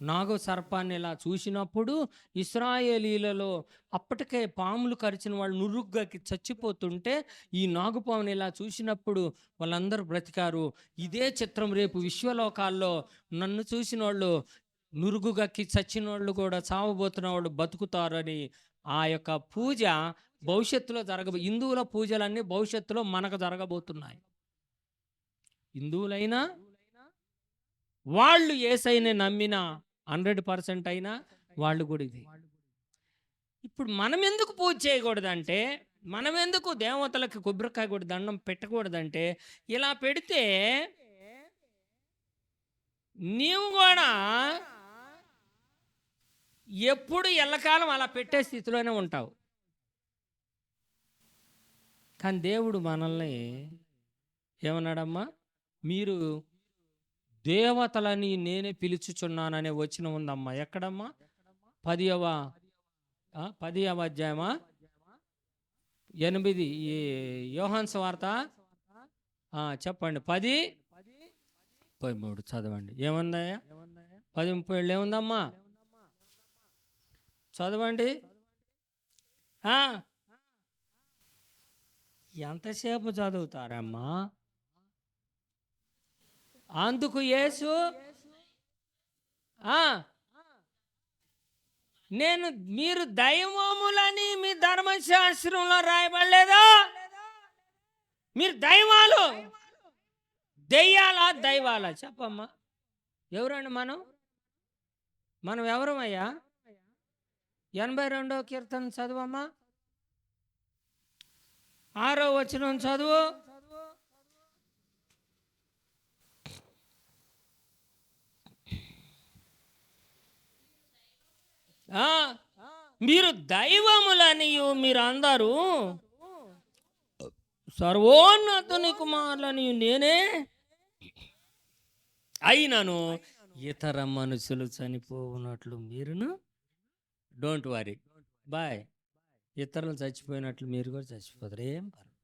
నాగో సర్పాన్ని ఇలా చూసినప్పుడు ఇశ్రాయేలీలలో అప్పటికే పాములు కరిచిన వాళ్ళు నురుగ్గాకి చచ్చిపోతుంటే ఈ నాగుపాముని ఇలా చూసినప్పుడు వాళ్ళందరూ బ్రతికారు. ఇదే చిత్రం రేపు విశ్వలోకాల్లో నన్ను చూసిన వాళ్ళు నురుగుగక్కి చచ్చిన వాళ్ళు కూడా చావబోతున్న వాళ్ళు బతుకుతారని ఆ యొక్క పూజ భవిష్యత్తులో హిందువుల పూజలన్నీ భవిష్యత్తులో మనకు జరగబోతున్నాయి. హిందువులైనా వాళ్ళు యేసయ్యని నమ్మిన 100% అయినా వాళ్ళు కూడా ఇది. ఇప్పుడు మనం ఎందుకు పూజ చేయకూడదంటే, మనం ఎందుకు దేవతలకు కొబ్బరికాయ కూడా దండం పెట్టకూడదంటే, ఇలా పెడితే నీవు కూడా ఎప్పుడు ఎల్లకాలం అలా పెట్టే స్థితిలోనే ఉంటావు. కానీ దేవుడు మనల్ని ఏమన్నాడమ్మా? మీరు దేవతలని నేనే పిలుచుచున్నాననే వచనం ఉందమ్మా. ఎక్కడమ్మా? 10వ అధ్యాయమా 8 యోహాను సువార్త చెప్పండి. 10:13 చదవండి. ఏముందయ్యా? 10:37 ఏముందమ్మా? చదవండి. ఎంతసేపు చదువుతారమ్మా? అందుకు యేసు మీరు దైవములని మీ ధర్మశాస్త్రంలో రాయబడలేదా? మీరు దైవాలు, దెయ్యాలా దైవాలా? చెప్పమ్మా, ఎవరండి మనం ఎవరమయ్యా? 82వ కీర్తన చదువమ్మా, 6వ వచనం చదువు. మీరు దైవములనియు మీరు అందరూ సర్వోన్నతుని కుమారులని నేనే అయినను ఇతర మనుషులు చనిపోవునట్లు మీరును డోంట్ వరీ బాయ్. ఇతరులు చచ్చిపోయినట్లు మీరు కూడా చచ్చిపోతారు, ఏం పర్లేదు.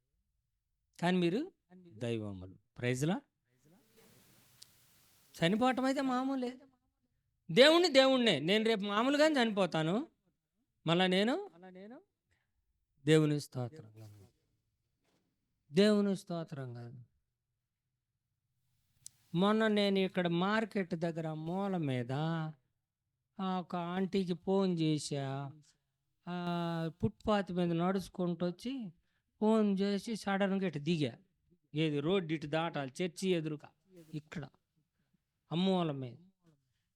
కానీ మీరు దైవములు. ప్రైజ్లా. చనిపోవటం అయితే మామూలే. దేవుణ్ణే నేను రేపు మామూలుగానే చనిపోతాను. మళ్ళా నేను దేవుని స్తోత్రం కాదు. మొన్న నేను ఇక్కడ మార్కెట్ దగ్గర మూల మీద ఒక ఆంటీకి ఫోన్ చేశా. ఫుట్పాత్ మీద నడుచుకుంటూ వచ్చి ఫోన్ చేసి సడన్గా ఇటు దిగా. ఏది రోడ్డు ఇటు దాటాలి, చర్చి ఎదురుగా ఇక్కడ అమ్మోల మీద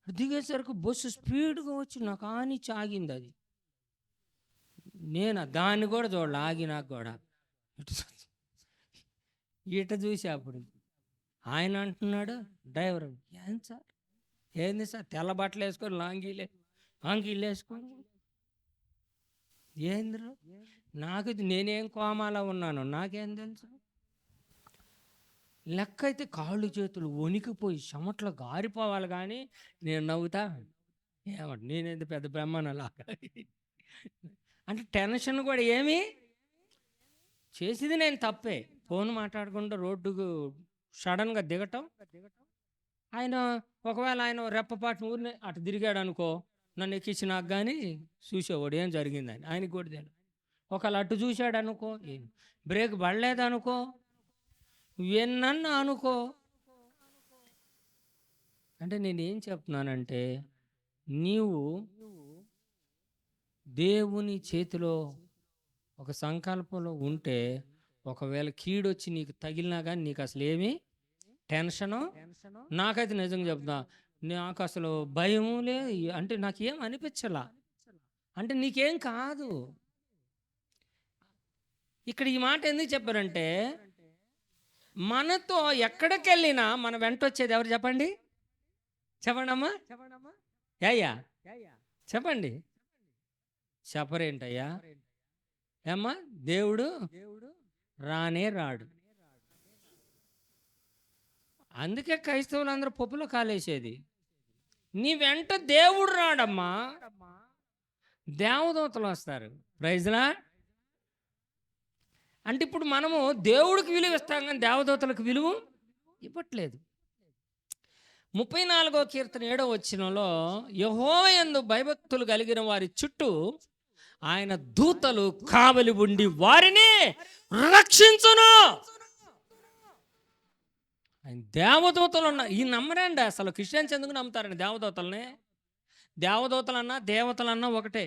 దిగేసరికి బస్సు స్పీడ్గా వచ్చి నాకు ఆనిచ్చి ఆగింది. అది నేను దాన్ని కూడా చూడాలి, ఆగి నాకు కూడా ఇట చూసి అప్పుడు ఆయన అంటున్నాడు, డ్రైవర్, ఏం సార్, ఏంది సార్, తెల్ల బట్టలు వేసుకొని లాంగీలు వేసుకొని ఏంద్రు, నాకు నేనేం కోమాలో ఉన్నాను నాకేం తెలుసు. లెక్క అయితే కాళ్ళు చేతులు వణికిపోయి చెమట్లు గారిపోవాలి, కానీ నేను నవ్వుతా ఏమంట నేనేది పెద్ద బ్రహ్మణలాగా. అంటే టెన్షన్ కూడా ఏమి చేసేది నేను తప్పే. ఫోన్ మాట్లాడకుండా రోడ్డుకు సడన్గా దిగటం. ఒకవేళ ఆయన రెప్పపాటు ఊరిని అటు తిరిగాడు అనుకో, నన్ను ఎక్కించి నాకు కానీ చూసేవాడు ఏం జరిగిందని ఆయనకి కూడా తెలియదు. ఒకవేళ అటు చూశాడు అనుకో, బ్రేక్ పడలేదనుకో, విన్నన్ను అనుకో. అంటే నేనేం చెప్తున్నానంటే, నీవు దేవుని చేతిలో ఒక సంకల్పంలో ఉంటే ఒకవేళ కీడొచ్చి నీకు తగిలినా కానీ నీకు అసలు ఏమీ టెన్షను నాకైతే నిజంగా చెప్తా, నాకు అసలు భయము లేదు, అంటే నాకేం అనిపించలా. అంటే నీకేం కాదు. ఇక్కడ ఈ మాట ఎందుకు చెప్పారంటే, మనతో ఎక్కడికి వెళ్ళినా మన వెంట వచ్చేది ఎవరు చెప్పండి? చెప్పండి అమ్మా, అయ్యా చెప్పండి. చెప్పరేంటయ్యా? ఏమ్మా, దేవుడు రానే రాడు. అందుకే క్రైస్తవులు అందరూ పప్పులో కాలేసేది. నీ వెంట దేవుడు రాడమ్మా, దేవదూతలు వస్తారు. ప్రైజ్లా. అంటే ఇప్పుడు మనము దేవుడికి విలువ ఇస్తాం కానీ దేవదూతలకు విలువ ఇవ్వట్లేదు. 34వ కీర్తన 7వ వచనంలో, యెహోవా యందు భయభక్తులు కలిగిన వారి చుట్టూ ఆయన దూతలు కావలి ఉండి వారిని రక్షించును. ఆయన దేవదూతలు ఉన్న ఈ నమ్మరండి. అసలు క్రిస్టియన్స్ ఎందుకు నమ్ముతారండి దేవదూతల్ని? దేవదూతలన్నా దేవతలన్నా ఒకటే.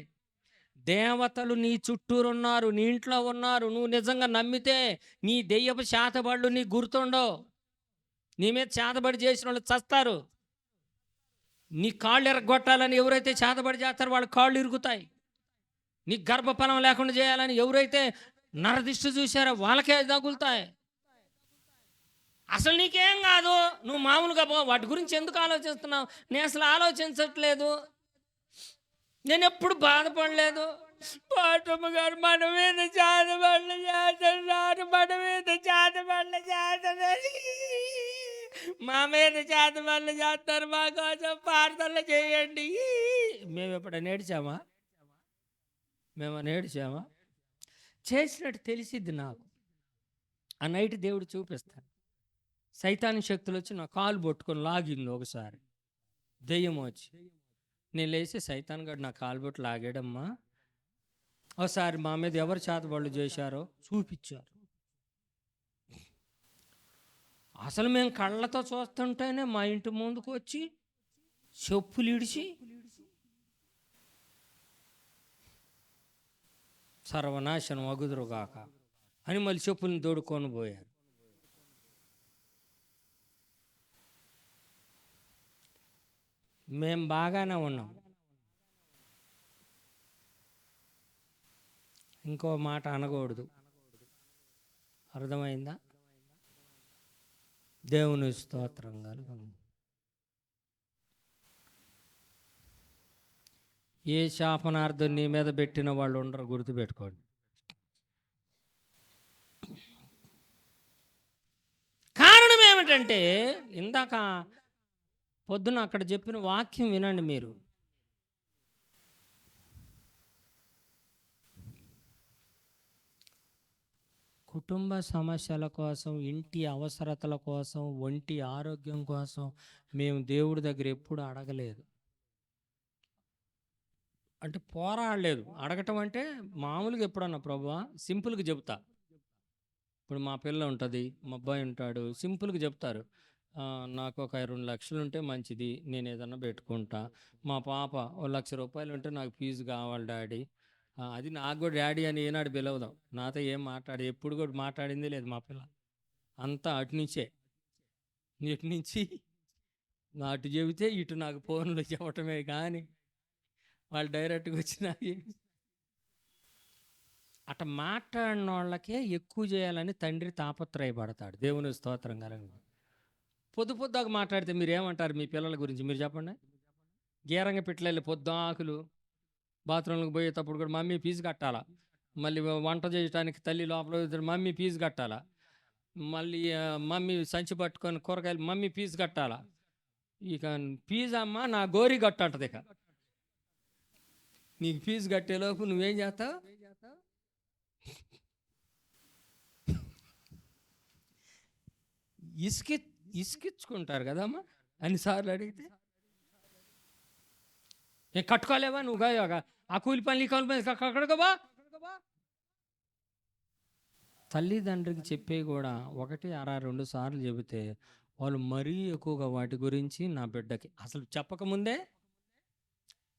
దేవతలు నీ చుట్టూరు ఉన్నారు, నీ ఇంట్లో ఉన్నారు. నువ్వు నిజంగా నమ్మితే నీ దెయ్యపు శాతబడులు నీ గుర్తుండవు. నీ మీద చేతబడి చేసిన వాళ్ళు చస్తారు. నీ కాళ్ళు ఎరగొట్టాలని ఎవరైతే చేతబడి చేస్తారో వాళ్ళ కాళ్ళు ఇరుగుతాయి. నీ గర్భఫలం లేకుండా చేయాలని ఎవరైతే నరదిష్టి చూశారో వాళ్ళకే తగులుతాయి. అసలు నీకేం కాదు, నువ్వు మామూలుగా వాటి గురించి ఎందుకు ఆలోచిస్తున్నావు? నేను అసలు ఆలోచించట్లేదు, నేను ఎప్పుడు బాధపడలేదు. పాటమ్మ గారు మన మీద చేతబడులు చేస్తున్నారు, మన మీద చేతబడులు చేస్తున్నారు, మా మీద చేతబడులు చేస్తారు, మా కోసం ప్రార్థనలు చేయండి. మేము ఎప్పుడైనా ఏడ్చామా? ఏడ్చామా? చేసినట్టు తెలిసిద్ది నాకు. ఆ నైట్ దేవుడు చూపిస్తాను. సైతాని శక్తులు వచ్చి నా కాలు పట్టుకొని లాగింది ఒకసారి, దెయ్యం వచ్చి. నేను లేచి సైతాన్ గడు నా కాలు పట్టు లాగాడమ్మా. ఒకసారి మా మీద ఎవరు చేతబడులు చేశారో చూపించారు. అసలు మేము కళ్ళతో చూస్తుంటేనే మా ఇంటి ముందుకు వచ్చి చెప్పులు ఇడిచి సర్వనాశనం అగుదురుగాక అని మళ్ళీ చెప్పుల్ని తోడుకొని పోయారు. మేము బాగానే ఉన్నాం. ఇంకో మాట అనకూడదు, అర్థమైందా? దేవుని స్తోత్రం కలుగును. ఏ శాపనార్థం నీ మీద పెట్టిన వాళ్ళు ఉండరు, గుర్తుపెట్టుకోండి. కారణం ఏమిటంటే, ఇందాక పొద్దున అక్కడ చెప్పిన వాక్యం వినండి మీరు. కుటుంబ సమస్యల కోసం, ఇంటి అవసరతల కోసం, ఒంటి ఆరోగ్యం కోసం మేము దేవుడి దగ్గర ఎప్పుడు అడగలేదు. అంటే పోరాడలేదు. అడగటం అంటే మామూలుగా ఎప్పుడన్నా ప్రభువా సింపుల్గా చెబుతా. ఇప్పుడు మా పిల్ల ఉంటుంది, మా అబ్బాయి ఉంటాడు, సింపుల్గా చెప్తారు, నాకు ఒక 2 లక్షలు ఉంటే మంచిది, నేను ఏదన్నా పెట్టుకుంటా. మా పాప 1 లక్ష రూపాయలు ఉంటే నాకు ఫీజు కావాలి డాడీ. అది నాకు కూడా డాడీ అని ఏనాడు పిలవదాం. నాతో ఏం ఎప్పుడు కూడా మాట్లాడిందే లేదు మా పిల్ల. అంతా అటు నుంచే, ఇటు నుంచి అటు చెబితే ఇటు నాకు ఫోన్లో చెప్పటమే కానీ వాళ్ళు డైరెక్ట్గా వచ్చిన అట్లా మాట్లాడిన వాళ్ళకే ఎక్కువ చేయాలని తండ్రి తాపత్రయపడతాడు. దేవుని స్తోత్రం కలంగా. పొద్దుగా మాట్లాడితే మీరు ఏమంటారు మీ పిల్లల గురించి? మీరు చెప్పండి. గీరంగ పిట్టలు పొద్దాకులు బాత్రూంలకు పోయేటప్పుడు కూడా మమ్మీ ఫీజు కట్టాలా, మళ్ళీ వంట చేయడానికి తల్లి లోపల మమ్మీ ఫీజు కట్టాలా, మళ్ళీ మమ్మీ సంచి పట్టుకొని కూరగాయలు మమ్మీ ఫీజు కట్టాలా. ఇక ఫీజు అమ్మ నా గోరి కట్టంటది. ఇక నీకు ఫీజు కట్టేలోపు నువ్వేం చేస్తావు? ఇసుకిచ్చుకుంటారు కదమ్మా అన్నిసార్లు అడిగితే. నేను కట్టుకోలేవా నువ్వు? ఆ కూలి పని అక్కడికబా. తల్లిదండ్రికి చెప్పే కూడా 1-2 సార్లు చెబితే వాళ్ళు మరీ ఎక్కువగా వాటి గురించి నా బిడ్డకి అసలు చెప్పకముందే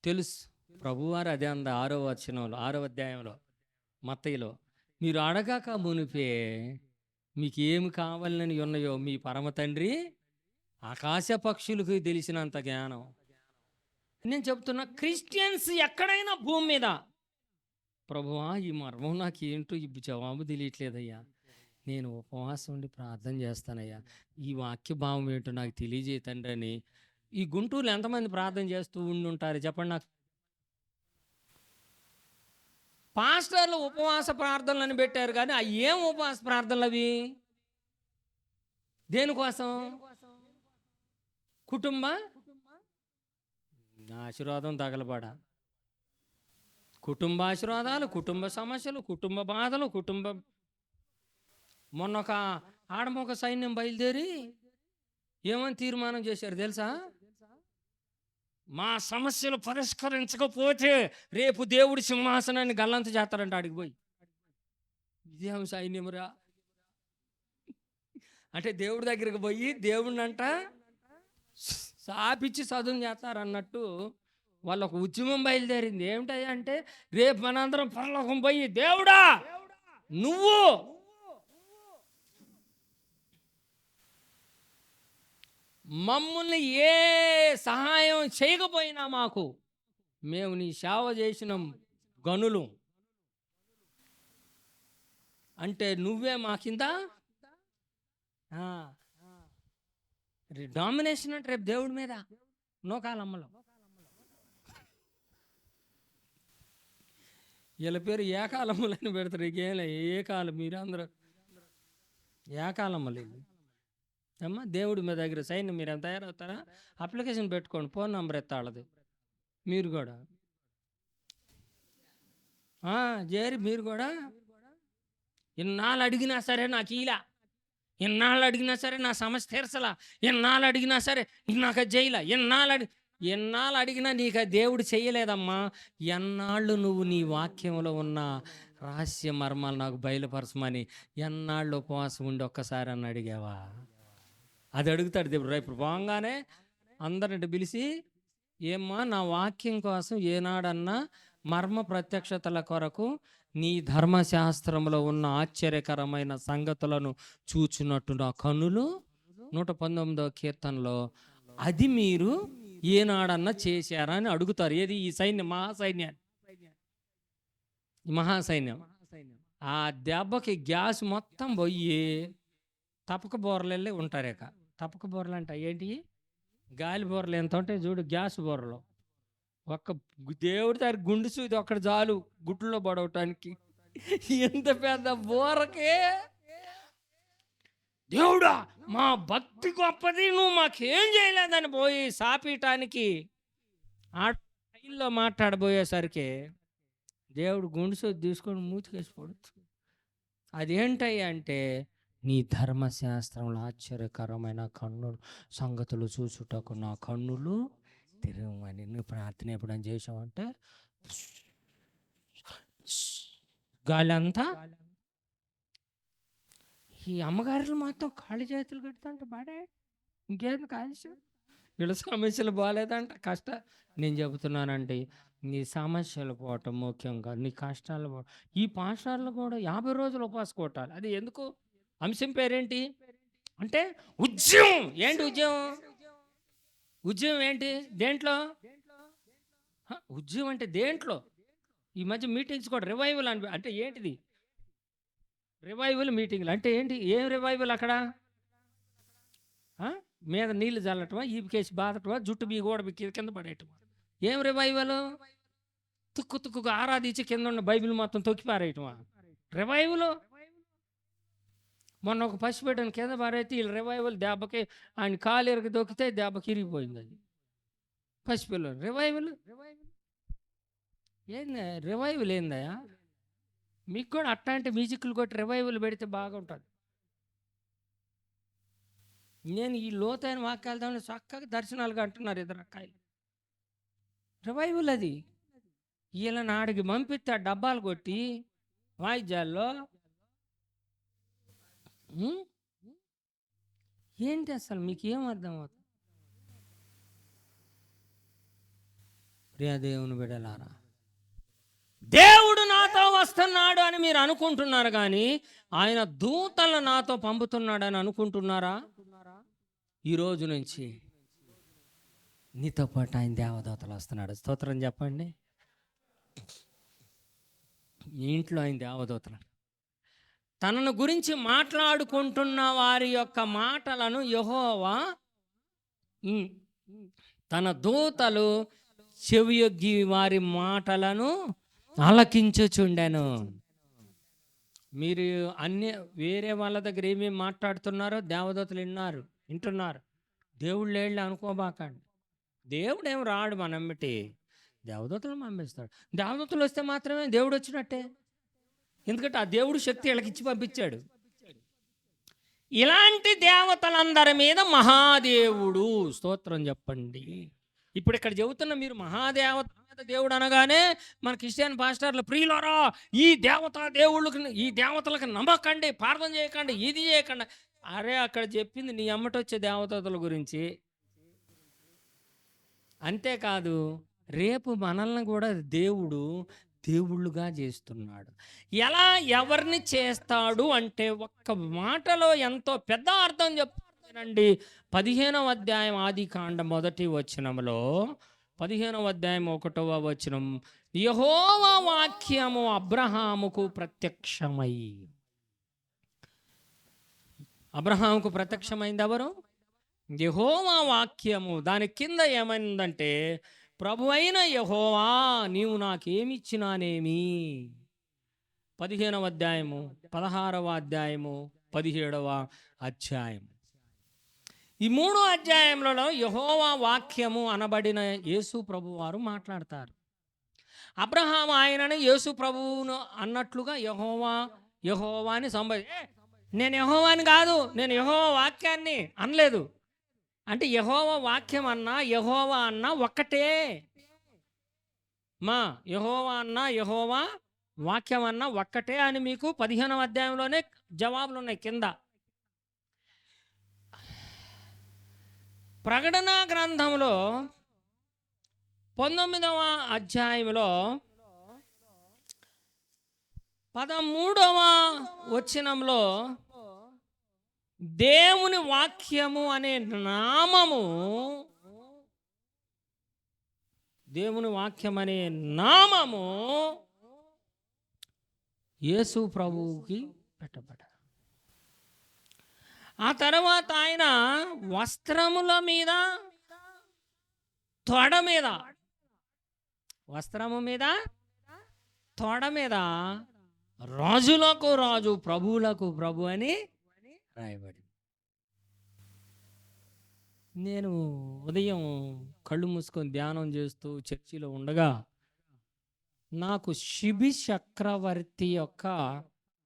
తెలుసు. ప్రభువారు అదే అంద 6వ అధ్యాయంలో మత్తయిలో, మీరు అడగక మునిపే మీకు ఏమి కావాలని ఉన్నాయో మీ పరమ తండ్రి ఆకాశ పక్షులకు తెలిసినంత జ్ఞానం. నేను చెప్తున్నా, క్రిస్టియన్స్ ఎక్కడైనా భూమి మీద, ప్రభువా ఈ మర్మం నాకేంటో ఈ జవాబు తెలియట్లేదయ్యా, నేను ఉపవాసం ఉండి ప్రార్థన చేస్తానయ్యా, ఈ వాక్య భావం ఏంటో నాకు తెలియజేయ తండ్రి అని ఈ గుంటూరులో ఎంతమంది ప్రార్థన చేస్తూ ఉండుంటారు చెప్పండి నాకు. పాస్టర్లు ఉపవాస ప్రార్థనలు అని పెట్టారు, కానీ ఆ ఏం ఉపవాస ప్రార్థనలు అవి? దేనికోసం? కుటుంబ ఆశీర్వాదం తగలబడ, కుటుంబ ఆశీర్వాదాలు, కుటుంబ సమస్యలు, కుటుంబ బాధలు, మొన్న ఒక ఆడమొక సైన్యం బయలుదేరి ఏమని తీర్మానం చేశారు తెలుసా? మా సమస్యలు పరిష్కరించకపోతే రేపు దేవుడి సింహాసనాన్ని గల్లంత చేస్తారంట ఆడికి పోయి. ఇదేం సైన్యమురా అంటే దేవుడి దగ్గరికి పోయి దేవుడిని అంట సాపిచ్చి చదువు చేస్తారన్నట్టు వాళ్ళ ఒక ఉద్యమం బయలుదేరింది. ఏమిటయ్యా అంటే, రేపు మనందరం పరలోకం పోయి దేవుడా నువ్వు మమ్మల్ని ఏ సహాయం చేయకపోయినా మాకు, మేము నీ సేవ చేసిన గనులు అంటే నువ్వే మా కింద డామినేషన్ అంటే రేపు దేవుడి మీద నోకాలమ్మలో. వీళ్ళ పేరు ఏకాలమ్మలని పెడతారు. ఇంకేం ఏ కాలం మీరు అందరూ ఏకాలమ్మలు అమ్మా. దేవుడి మీద దగ్గర సైన్యం మీరు ఏమైనా తయారవుతారా? అప్లికేషన్ పెట్టుకోండి, ఫోన్ నెంబర్ ఎత్తాళ్ళది. మీరు కూడా చేరి మీరు కూడా ఇన్నాళ్ళు అడిగినా సరే నాకు ఇలా, ఎన్నాళ్ళు అడిగినా సరే నా సమస్య తీర్చలా, ఎన్నాళ్ళు అడిగినా సరే నాకు జైలా, ఎన్నాళ్ళు అడిగినా నీకు దేవుడు చెయ్యలేదమ్మా. ఎన్నాళ్ళు నువ్వు నీ వాక్యంలో ఉన్న రహస్య మర్మాలు నాకు బయలుపరచమని ఎన్నాళ్ళు ఉపవాసం ఉండి ఒక్కసారి అని అడిగావా? అది అడుగుతాడు దేవుడు. రేపు పోగానే అందరిని పిలిచి, ఏమ్మా నా వాక్యం కోసం ఏనాడన్నా మర్మ ప్రత్యక్షతల కొరకు నీ ధర్మశాస్త్రంలో ఉన్న ఆశ్చర్యకరమైన సంగతులను చూచున్నట్టు నా కన్నులు 119వ కీర్తనలో అది మీరు ఏనాడన్నా చేశారా అని అడుగుతారు. ఏది? ఈ సైన్యం, మహాసైన్యం. ఆ దెబ్బకి గ్యాస్ మొత్తం పోయి తపక బోర్లే ఉంటారు. తపక బోర్లు అంటే ఏంటి? గాలి బోర్లు ఎంత ఉంటాయి చూడు, గ్యాస్ బోర్రలు. ఒక్క దేవుడి దగ్గర గుండు సూది ఒక్కటి చాలు గుడ్లలో పడవటానికి. ఎంత పెద్ద బోరకే దేవుడా మా భక్తి గొప్పది, నువ్వు మాకేం చేయలేదని పోయి సాపీయటానికి ఆ టైంలో మాట్లాడబోయేసరికి దేవుడు గుండు సూది తీసుకొని మూతికేసిపోవచ్చు. అదేంటయ్యా అంటే, నీ ధర్మశాస్త్రంలో ఆశ్చర్యకరమైన కన్నులు సంగతులు చూచుటకు నా కన్నులు తెరవమని. నువ్వు ప్రార్థన ఎప్పుడైనా చేసావంటే గాలి అంతా. ఈ అమ్మగారులు మాత్రం ఖాళీ చేతులు కడుతుంటే బాడే ఇంకేంది కాల్సి వీళ్ళ సమస్యలు బాగాలేదంట, నేను చెబుతున్నానండి, నీ సమస్యలు పోవటం ముఖ్యంగా నీ కష్టాలు పోవటం. ఈ పాఠశాలలో కూడా 50 రోజులు ఉపవాసం కొట్టాలి. అది ఎందుకు? అంశం పేరేంటి అంటే ఉద్యమం. ఏంటి ఉద్యమం? ఉద్యమం ఏంటి? దేంట్లో ఉద్యమం అంటే దేంట్లో? ఈ మధ్య మీటింగ్స్ కూడా రివైవల్ అంటే ఏంటిది? రివైవల్ మీటింగ్లు అంటే ఏంటి? ఏం రివైవల్ అక్కడ? మీద నీళ్లు చల్లటమా, ఈపికేసి బాధటమా, జుట్టు బీ గోడ కింద పడేయటమా? ఏం రివైవల్? తుక్కు ఆరాధించి కింద ఉన్న బైబిల్ మొత్తం తొక్కి పారేయటమా రివైవల్? మొన్న ఒక పసిబిడ్డను కింద పారైతే వీళ్ళు రివైవల్ దెబ్బకి ఆయన కాలేరుకి దొక్కితే దెబ్బకి ఇరిగిపోయింది. అది పసిపిల్లలు రివైవల్ ఏంది? రివైవల్ ఏందయ్యా? మీకు కూడా అట్లాంటి మ్యూజిక్లు కొట్టి రివైవల్ పెడితే బాగుంటుంది. నేను ఈ లోతైన వాక్యాలతో చక్కగా దర్శనాలుగా అంటున్నారు ఇద్దరు అక్కాయిలు. రివైవల్ అది. వీళ్ళని ఆడికి పంపిస్తే ఆ డబ్బాలు కొట్టి వాయిద్యాల్లో ఏంటి అసలు మీకు ఏం అర్థం అవుతుంది? ప్రియ దేవుని బిడ్డలారా, దేవుడు నాతో వస్తున్నాడు అని మీరు అనుకుంటున్నారు, కానీ ఆయన దూతలు నాతో పంపుతున్నాడని అనుకుంటున్నారా? ఈ రోజు నుంచి నీతో పాటు ఆయన దేవదూతలు వస్తున్నాడు. స్తోత్రం చెప్పండి. మీ ఇంట్లో ఆయన దేవదూతలు తనను గురించి మాట్లాడుకుంటున్న వారి యొక్క మాటలను యెహోవా తన దూతలు చెవియొగ్గి వారి మాటలను ఆలకించుచుండెను. మీరు అన్ని వేరే వాళ్ళ దగ్గర ఏమేమి మాట్లాడుతున్నారో దేవదూతలు వింటున్నారు. దేవుళ్ళు వెళ్ళి అనుకోబాకండి. దేవుడు ఏం రాడు మనమ్మటి, దేవదూతలు పంపిస్తాడు. దేవదూతలు వస్తే మాత్రమే దేవుడు వచ్చినట్టే, ఎందుకంటే ఆ దేవుడు శక్తి వీళ్ళకిచ్చి పంపించాడు. ఇలాంటి దేవతలందరి మీద మహాదేవుడు, స్తోత్రం చెప్పండి. ఇప్పుడు ఇక్కడ చెబుతున్న మీరు మహాదేవత దేవుడు అనగానే మన క్రిస్టియన్ పాస్టర్లు, ప్రియులారా ఈ దేవతలకు నమ్మకండి, ప్రార్థన చేయకండి, ఇది చేయకండి. అరే అక్కడ చెప్పింది నీ అమ్మటొచ్చే దేవతల గురించి. అంతేకాదు రేపు మనల్ని కూడా దేవుళ్ళుగా చేస్తున్నాడు. ఎలా ఎవరిని చేస్తాడు అంటే ఒక్క మాటలో ఎంతో పెద్ద అర్థం చెప్తానండి. 15వ అధ్యాయం ఆదికాండ 1వ వచనంలో 15వ అధ్యాయం 1వ వచనం, యెహోవా వాక్యము అబ్రహాముకు ప్రత్యక్షమై. అబ్రహాముకు ప్రత్యక్షమైంది ఎవరు? యెహోవా వాక్యము. దాని కింద ఏమైందంటే, ప్రభువైన యెహోవా నీవు నాకేమిచ్చినానేమి. 15వ అధ్యాయము 16వ అధ్యాయము 17వ అధ్యాయం, ఈ 3 అధ్యాయములలో యెహోవా వాక్యము అనబడిన యేసు ప్రభు వారు మాట్లాడతారు. అబ్రహాము ఆయనని యేసు ప్రభువును అన్నట్లుగా యెహోవాని నేను యెహోవాని కాదు, నేను యెహోవా వాక్యాన్ని అనలేదు. అంటే యెహోవా వాక్యం అన్నా యెహోవా అన్నా ఒక్కటే. యెహోవా అన్నా యెహోవా వాక్యం అన్నా ఒక్కటే అని మీకు 15వ అధ్యాయంలోనే జవాబులు ఉన్నాయి కింద. ప్రకటన గ్రంథంలో 19వ అధ్యాయంలో 13వ వచనంలో దేవుని వాక్యము అనే నామము, దేవుని వాక్యం అనే నామము యేసు ప్రభువుకి పెట్టబడ్డారు. ఆ తర్వాత ఆయన వస్త్రముల మీద, తొడ మీద, వస్త్రము మీద తొడ మీద రాజులకు రాజు, ప్రభువులకు ప్రభు అని రాయబడి. నేను ఉదయం కళ్ళు మూసుకొని ధ్యానం చేస్తూ చర్చిలో ఉండగా నాకు శిబి చక్రవర్తి యొక్క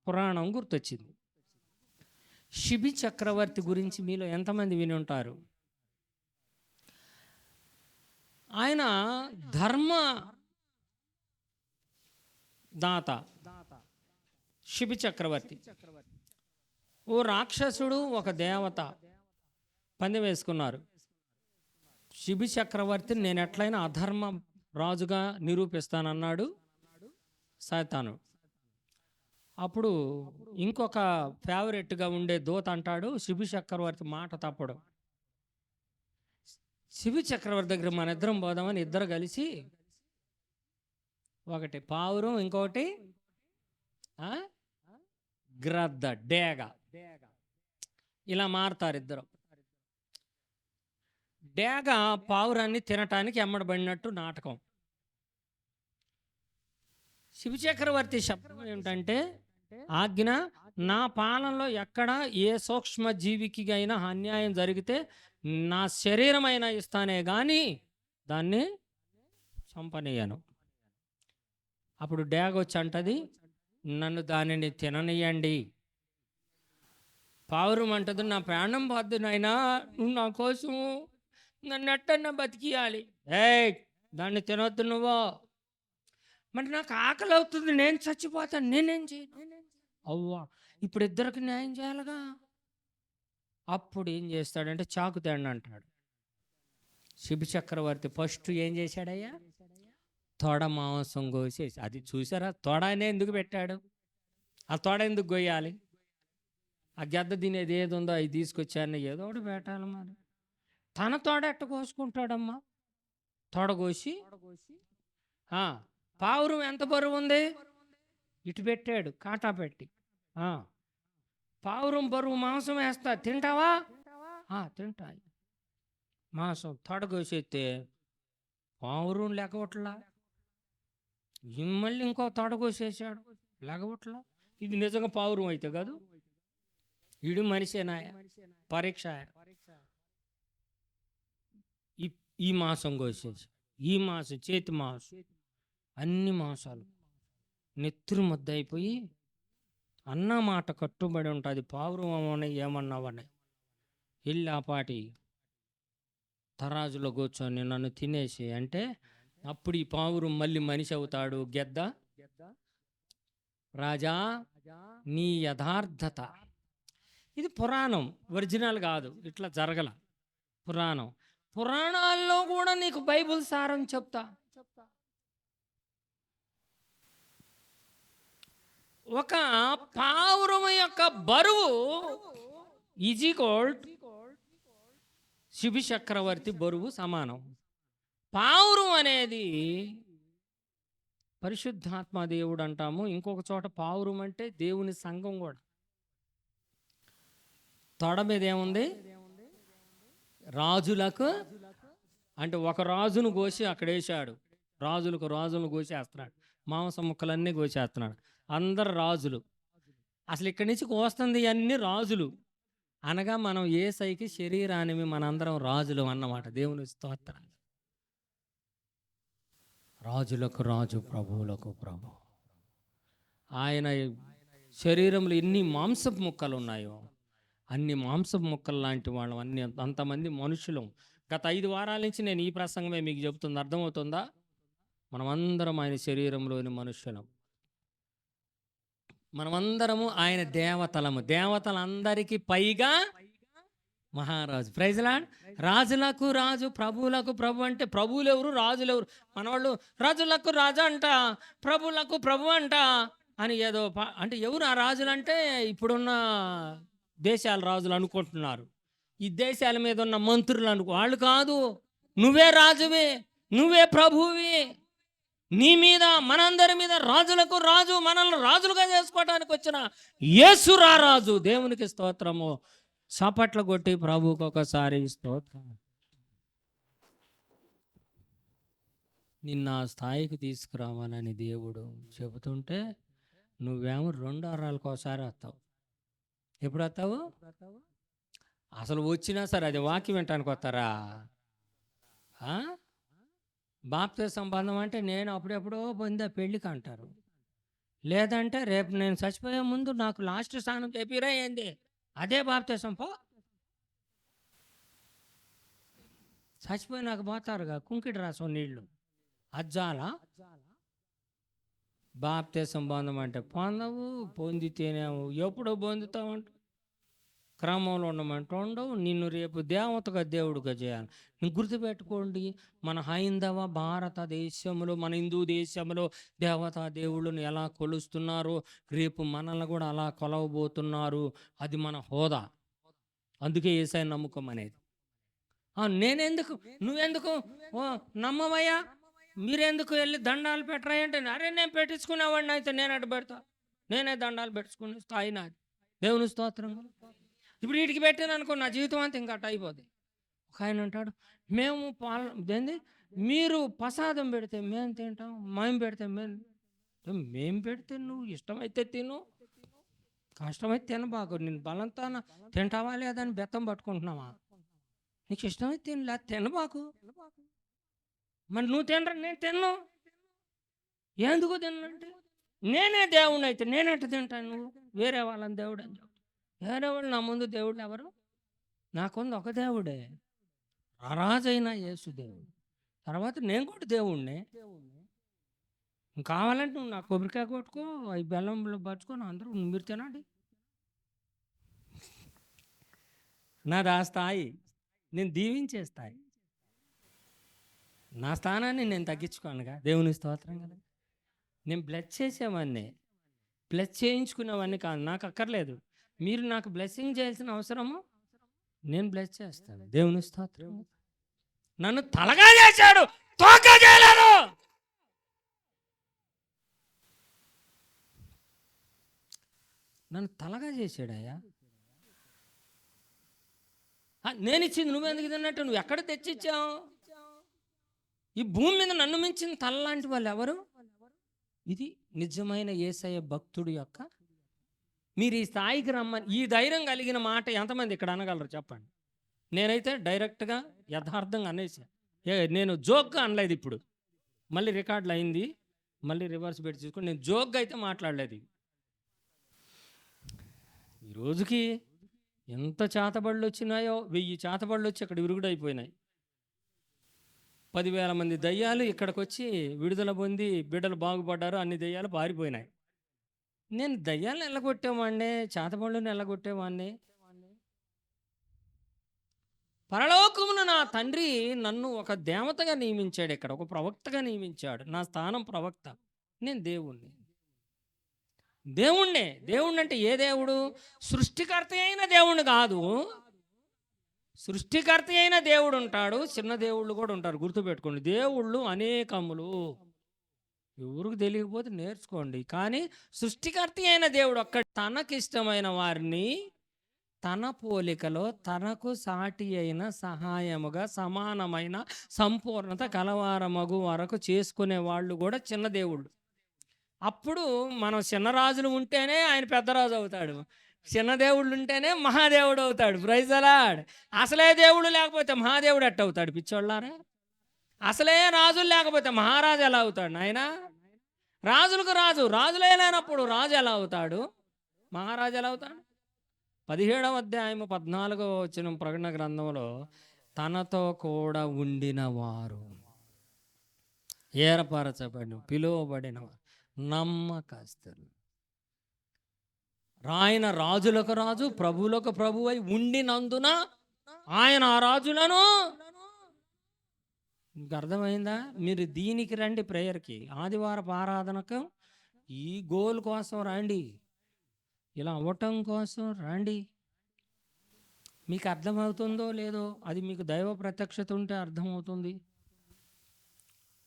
పురాణం గుర్తొచ్చింది. శిబి చక్రవర్తి గురించి మీలో ఎంతమంది విని ఉంటారు? ఆయన ధర్మ దాత శిబి చక్రవర్తి. ఓ రాక్షసుడు, ఒక దేవత పందెం వేసుకున్నారు. శిబి చక్రవర్తిని నేను ఎట్లయినా అధర్మ రాజుగా నిరూపిస్తానన్నాడు సైతాను. అప్పుడు ఇంకొక ఫేవరెట్గా ఉండే దూత అంటాడు, శిబి చక్రవర్తి మాట తప్పడు. శిబి చక్రవర్తి దగ్గర మన ఇద్దరం పోదామని ఇద్దరు కలిసి, ఒకటి పావురం, ఇంకొకటి గ్రద్ద, డేగ, ఇలా మారుతారు ఇద్దరు. డేగ పావురాన్ని తినటానికి ఎమ్మడబడినట్టు నాటకం. శిబి చక్రవర్తి శబ్దం ఏమిటంటే, ఆజ్ఞ, నా పాలనలో ఎక్కడ ఏ సూక్ష్మ జీవికి అయినా అన్యాయం జరిగితే నా శరీరమైనా ఇస్తానే కానీ దాన్ని చంపనీయను. అప్పుడు డేగ వచ్చి అంటది, నన్ను దానిని తిననీయండి. పావురం అంటది, నా ప్రాణం పోద్దు నాయనా, నువ్వు నా కోసం నన్ను ఎట్టన్నా బతికియాలి. దాన్ని తినొద్దు నువ్వు. మరి నాకు ఆకలి అవుతుంది, నేను చచ్చిపోతాను, నేనేం చేయను. అవ్వా, ఇప్పుడు ఇద్దరికి న్యాయం చేయాలిగా. అప్పుడు ఏం చేస్తాడంటే చాకు తేండి అంటాడు. శిబి చక్రవర్తి ఫస్ట్ ఏం చేశాడయ్యా? తొడ మాంసం కోసేసి, అది చూసారా, తొడనే ఎందుకు పెట్టాడు? ఆ తొడ ఎందుకు కొయ్యాలి? ఆ గెద్ద తినేది ఏది ఉందో అవి తీసుకొచ్చాను, ఏదో ఒకటి పెట్టాలి మరి. తన తోడ ఎట్ట కోసుకుంటాడమ్మా? తొడ కోసి పావురం ఎంత బరువు ఉంది, ఇటు పెట్టాడు కాటా పెట్టి. పావురం బరువు మాంసం వేస్తా, తింటావా? తింటా. మాంసం తొడ కోసేస్తే పావురం లెగవట్లా, మళ్ళీ ఇంకో తొడ కోసేసాడు, లెగవట్లా. ఇది నిజంగా పావురం అయితే కాదు, ఇడు మనిషేనా? పరీక్ష. ఈ మాంసం కోసేసి, ఈ మాంసం, చేతి మాంసం, అన్ని మాంసాలు నెత్తురు ముద్ద అయిపోయి, అన్న మాట కట్టుబడి ఉంటుంది. పావురం అవని ఏమన్నావని వెళ్ళి ఆ పాటి తరాజులో కూర్చొని నన్ను తినేసి అంటే, అప్పుడు ఈ పావురం మళ్ళీ మనిషి అవుతాడు. గెద్ద, రాజా నీ యథార్థత. ఇది పురాణం, ఒరిజినల్ కాదు, ఇట్లా జరగల. పురాణం, పురాణాల్లో కూడా నీకు బైబిల్ సారం చెప్తా. ఒక పావురం యొక్క బరువు ఈజీకోల్డ్ శిబి చక్రవర్తి బరువు సమానం. పావురం అనేది పరిశుద్ధాత్మ దేవుడు అంటాము. ఇంకొక చోట పావురం అంటే దేవుని సంఘం కూడా. తొడ మీద ఏముంది? రాజులకు, అంటే ఒక రాజును కోసి అక్కడ వేసాడు. రాజులను కోసేస్తున్నాడు, మాంసం ముక్కలన్నీ కోసేస్తున్నాడు. అందరు రాజులు. అసలు ఇక్కడి నుంచి కోస్తుంది అన్ని రాజులు అనగా మనం యేసయ్యకి శరీరాన్ని మనందరం రాజులు అన్నమాట. దేవుని స్తోత్రం. రాజులకు రాజు, ప్రభువులకు ప్రభు. ఆయన శరీరంలో ఎన్ని మాంసపు ముక్కలు ఉన్నాయో అన్ని మాంసపు ముక్కలు లాంటి వాళ్ళం, అంతమంది మనుషులు. గత 5 వారాల నుంచి నేను ఈ ప్రసంగమే మీకు చెబుతుంది. అర్థమవుతుందా? మనమందరం ఆయన శరీరంలోని మనుషులం. మనమందరము ఆయన దేవతలము. దేవతలందరికీ పైగా మహారాజు. Praise lord. రాజులకు రాజు, ప్రభువులకు ప్రభు. అంటే ప్రభువులు ఎవరు, రాజులు ఎవరు? మనవాళ్ళు రాజులకు రాజు అంట, ప్రభువులకు ప్రభు అంట అని ఏదో అంటే ఎవరు ఆ రాజులు అంటే ఇప్పుడున్న దేశాల రాజులు అనుకుంటున్నారు. ఈ దేశాల మీద ఉన్న మంత్రులు వాళ్ళు కాదు. నువ్వే రాజువే, నువ్వే ప్రభువి. నీ మీద, మనందరి మీద రాజులకు రాజు, మనల్ని రాజులుగా చేసుకోవడానికి వచ్చిన యేసు రారాజు. దేవునికి స్తోత్రము. చప్పట్లు కొట్టి ప్రభువుకు ఒకసారి స్తోత్రం. నిన్న ఆ స్థాయికి తీసుకురావాలని దేవుడు చెబుతుంటే నువ్వేమో 2 వారాలకు ఒకసారి వస్తావు. ఎప్పుడు వస్తావు? అసలు వచ్చినా సరే అది వాక్యం వినటానికి వస్తారా? బాప్తిసం బంధం అంటే నేను అప్పుడెప్పుడో పొందా పెళ్ళికి అంటారు. లేదంటే రేపు నేను చచ్చిపోయే ముందు నాకు లాస్ట్ స్థానం చెప్పిరా ఏంది, అదే బాప్తిసం. పో, చచ్చిపోయినాక పోతారుగా కుంకిడి రాసం నీళ్ళు, అజ్జాల. బాప్తిసం బంధం అంటే పొందవు, పొందితేనేమో ఎప్పుడో పొందుతావంట, క్రమంలో ఉండమంటే ఉండవు. నిన్ను రేపు దేవతగా దేవుడుగా చేయాలి. గుర్తుపెట్టుకోండి, మన హైందవ భారతదేశంలో, మన హిందూ దేశంలో దేవతా దేవుళ్ళను ఎలా కొలుస్తున్నారో రేపు మనల్ని కూడా అలా కొలవబోతున్నారు. అది మన హోదా. అందుకే యేసయ్య నమ్మకం అనేది. నేనెందుకు, నువ్వెందుకు నమ్మవయ్యా, మీరెందుకు వెళ్ళి దండాలు పెట్టరాయంటే, అరే నేను పెట్టించుకునేవాడిని అయితే నేను అడ్డు పెడతా, నేనే దండాలు పెట్టుకునే స్థాయి నాది. దేవుని స్తోత్రం. ఇప్పుడు వీటికి పెట్టాను అనుకో, నా జీవితం అంతా ఇంకా అట్ట అయిపోతుంది. ఒక ఆయన అంటాడు, మేము ఏంది, మీరు ప్రసాదం పెడితే మేము తింటాం, మేము పెడితే మేము పెడితే నువ్వు ఇష్టమైతే తిను, కష్టమైతే తినబాకు. నేను బలంతో తింటావా లేదని బెత్తం పట్టుకుంటున్నావా? నీకు ఇష్టమైతే తినలే, తినబాకు. మరి నువ్వు తినరా, నేను తిన్ను. ఎందుకు తిన్నంటే నేనే దేవుడిని అయితే నేనెట్ట తింటాను? నువ్వు వేరే వాళ్ళని దేవుడు అని చెప్తావు. వేరే వాళ్ళు నా ముందు దేవుడు ఎవరు? నాకుంది ఒక దేవుడే, రారాజైన యేసు దేవుడు. తర్వాత నేను కూడా దేవుణ్ణే. కావాలంటే నువ్వు నా కొబ్బరికాయ కొట్టుకో, అవి బెల్లంలో పరుచుకొని అందరూ మీరు తినండి. నాది ఆ స్థాయి, నేను దీవించే స్థాయి. నా స్థానాన్ని నేను తగ్గించుకోనుగా, దేవుని స్తోత్రం కదా. నేను బ్లెస్ చేసేవాడిని, బ్లెస్ చేయించుకునేవాడిని కాదు, నాకు అక్కర్లేదు. మీరు నాకు బ్లెస్సింగ్ చేయాల్సిన అవసరము, నేను బ్లెస్ చేస్తాను. దేవుని స్తోత్రం. నన్ను తలగా చేశాడు, తోక చేయలేదు. నన్ను తలగా చేశాడయ్యా. నేను ఇచ్చింది నువ్వెందుకు తిన్నట్టు, నువ్వు ఎక్కడ తెచ్చిచ్చావు? ఈ భూమి మీద నన్ను మించిన తల లాంటి వాళ్ళు ఎవరు? ఇది నిజమైన యేసయ్య భక్తుడు యొక్క, మీరు ఈ స్థాయికి రమ్మని ఈ ధైర్యం కలిగిన మాట ఎంతమంది ఇక్కడ అనగలరు చెప్పండి. నేనైతే డైరెక్ట్గా యథార్థంగా అనేసా. నేను జోక్గా అనలేదు. ఇప్పుడు మళ్ళీ రికార్డులు అయింది, మళ్ళీ రివర్స్ పెట్టి చూసుకుని నేను జోక్గా అయితే మాట్లాడలేదు. ఈ రోజుకి ఎంత చేతబడులు వచ్చినాయో, 1000 చేతబడులు వచ్చి అక్కడ విరుగుడైపోయినాయి. 10,000 మంది దయ్యాలు ఇక్కడికి వచ్చి విడుదల పొంది బిడ్డలు బాగుపడ్డారు, అన్ని దయ్యాలు పారిపోయినాయి. నేను దయ్యాలను ఎల్లగొట్టేవాడిని, చేతబడులను ఎల్లగొట్టేవాడిని. పరలోకమున నా తండ్రి నన్ను ఒక దేవతగా నియమించాడు, ఇక్కడ ఒక ప్రవక్తగా నియమించాడు. నా స్థానం ప్రవక్త. నేను దేవుణ్ణి. దేవుణ్ణి అంటే ఏ దేవుడు? సృష్టికర్త అయిన దేవుడు కాదు. సృష్టికర్త అయిన దేవుడు ఉంటాడు, చిన్న దేవుళ్ళు కూడా ఉంటారు. గుర్తుపెట్టుకోండి, దేవుళ్ళు అనేకములు. ఎవరికి తెలియకపోతే నేర్చుకోండి. కానీ సృష్టికర్త అయిన దేవుడు ఒక్కడు తనకిష్టమైన వారిని తన పోలికలో తనకు సాటి అయిన సహాయముగా సమానమైన సంపూర్ణత కలవారమగు వరకు చేసుకునే వాళ్ళు కూడా చిన్న దేవుళ్ళు. అప్పుడు మనం చిన్న రాజులు ఉంటేనే ఆయన పెద్ద రాజు అవుతాడు, చిన్న దేవుళ్ళు ఉంటేనే మహాదేవుడు అవుతాడు. Praise the lord. అసలే దేవుడు లేకపోతే మహాదేవుడు ఎట్ట అవుతాడు పిచ్చోళ్ళారా? అసలే రాజులు లేకపోతే మహారాజు ఎలా అవుతాడు నాయన? రాజులకు రాజులే లేనప్పుడు రాజు ఎలా అవుతాడు? మహారాజు ఎలా అవుతాడు? 17వ అధ్యాయము 14వ వచనం ప్రకటన గ్రంథంలో, తనతో కూడా ఉండిన వారు, ఏర్పరచబడిన పిలువబడిన వారు, నమ్మకస్తులు. ఆయన రాజులకు రాజు, ప్రభువులకు ప్రభు అయి ఉండినందున ఆయన ఆ రాజులను. మీకు అర్థమైందా? మీరు దీనికి రండి, ప్రేయర్కి, ఆదివారపు ఆరాధనకు. ఈ గోల్ కోసం రండి, ఇలా అవ్వటం కోసం రండి. మీకు అర్థమవుతుందో లేదో, అది మీకు దైవ ప్రత్యక్షత ఉంటే అర్థమవుతుంది.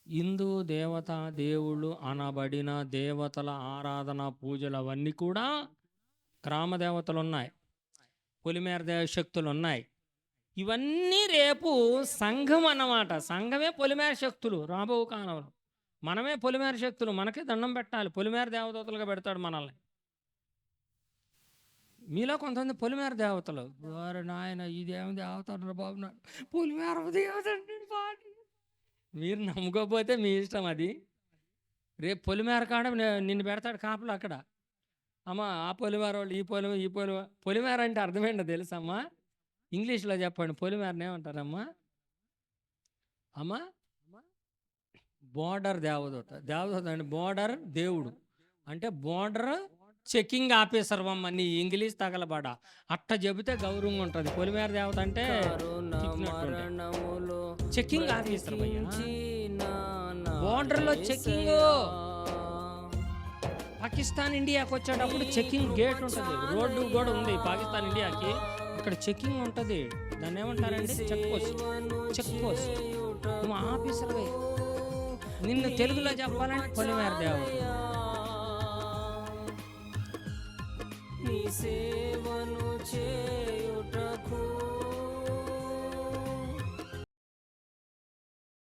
హిందూ దేవత దేవుళ్ళు అనబడిన దేవతల ఆరాధన పూజలు అవన్నీ కూడా గ్రామ దేవతలు ఉన్నాయి, పొలిమేర దేవశక్తులు ఉన్నాయి. ఇవన్నీ రేపు సంఘం అన్నమాట. సంఘమే పొలిమేర శక్తులు. రాబో కాలంలో మనమే పొలిమేర శక్తులు. మనకే దండం పెట్టాలి, పొలిమేర దేవతలుగా పెడతాడు మనల్ని. మీలో కొంతమంది పొలిమేర దేవతలు, వారు నాయన ఇదేమి దేవత బాబు, నాడు పొలిమేర దేవత. మీరు నమ్ముకోకపోతే మీ ఇష్టం, అది. రేపు పొలిమేర కాడ నిన్ను పెడతాడు కాపలు అక్కడ. అమ్మ ఆ పొలిమేర వాళ్ళు, ఈ పొలిమేర అంటే అర్థమేంటో తెలుసమ్మా? ఇంగ్లీష్లో చెప్పండి, పొలిమేరని ఏమంటారమ్మా? అమ్మా బోర్డర్ దేవదూత అండి. బోర్డర్ దేవుడు అంటే బోర్డర్ చెకింగ్ ఆఫీసర్. అమ్మ నీ ఇంగ్లీష్ తగలబడ, అట్ట చెబితే గౌరవంగా ఉంటుంది. పొలిమేర దేవత అంటే చెకింగ్ ఆఫీసర్. బోర్డర్లో చెకింగ్. పాకిస్తాన్ ఇండియాకి వచ్చేటప్పుడు చెకింగ్ గేట్ ఉంటుంది, రోడ్డు కూడా ఉంది పాకిస్తాన్ ఇండియాకి. అక్కడ చెకింగ్ ఉంటుంది, దాన్ని ఏమంటారండి? Check post. నువ్వు ఆఫీసర్ పోయి నిన్ను తెలుగులో చెప్పాలంటే పొలిమేర దేవత. నీ సేవను చేయుట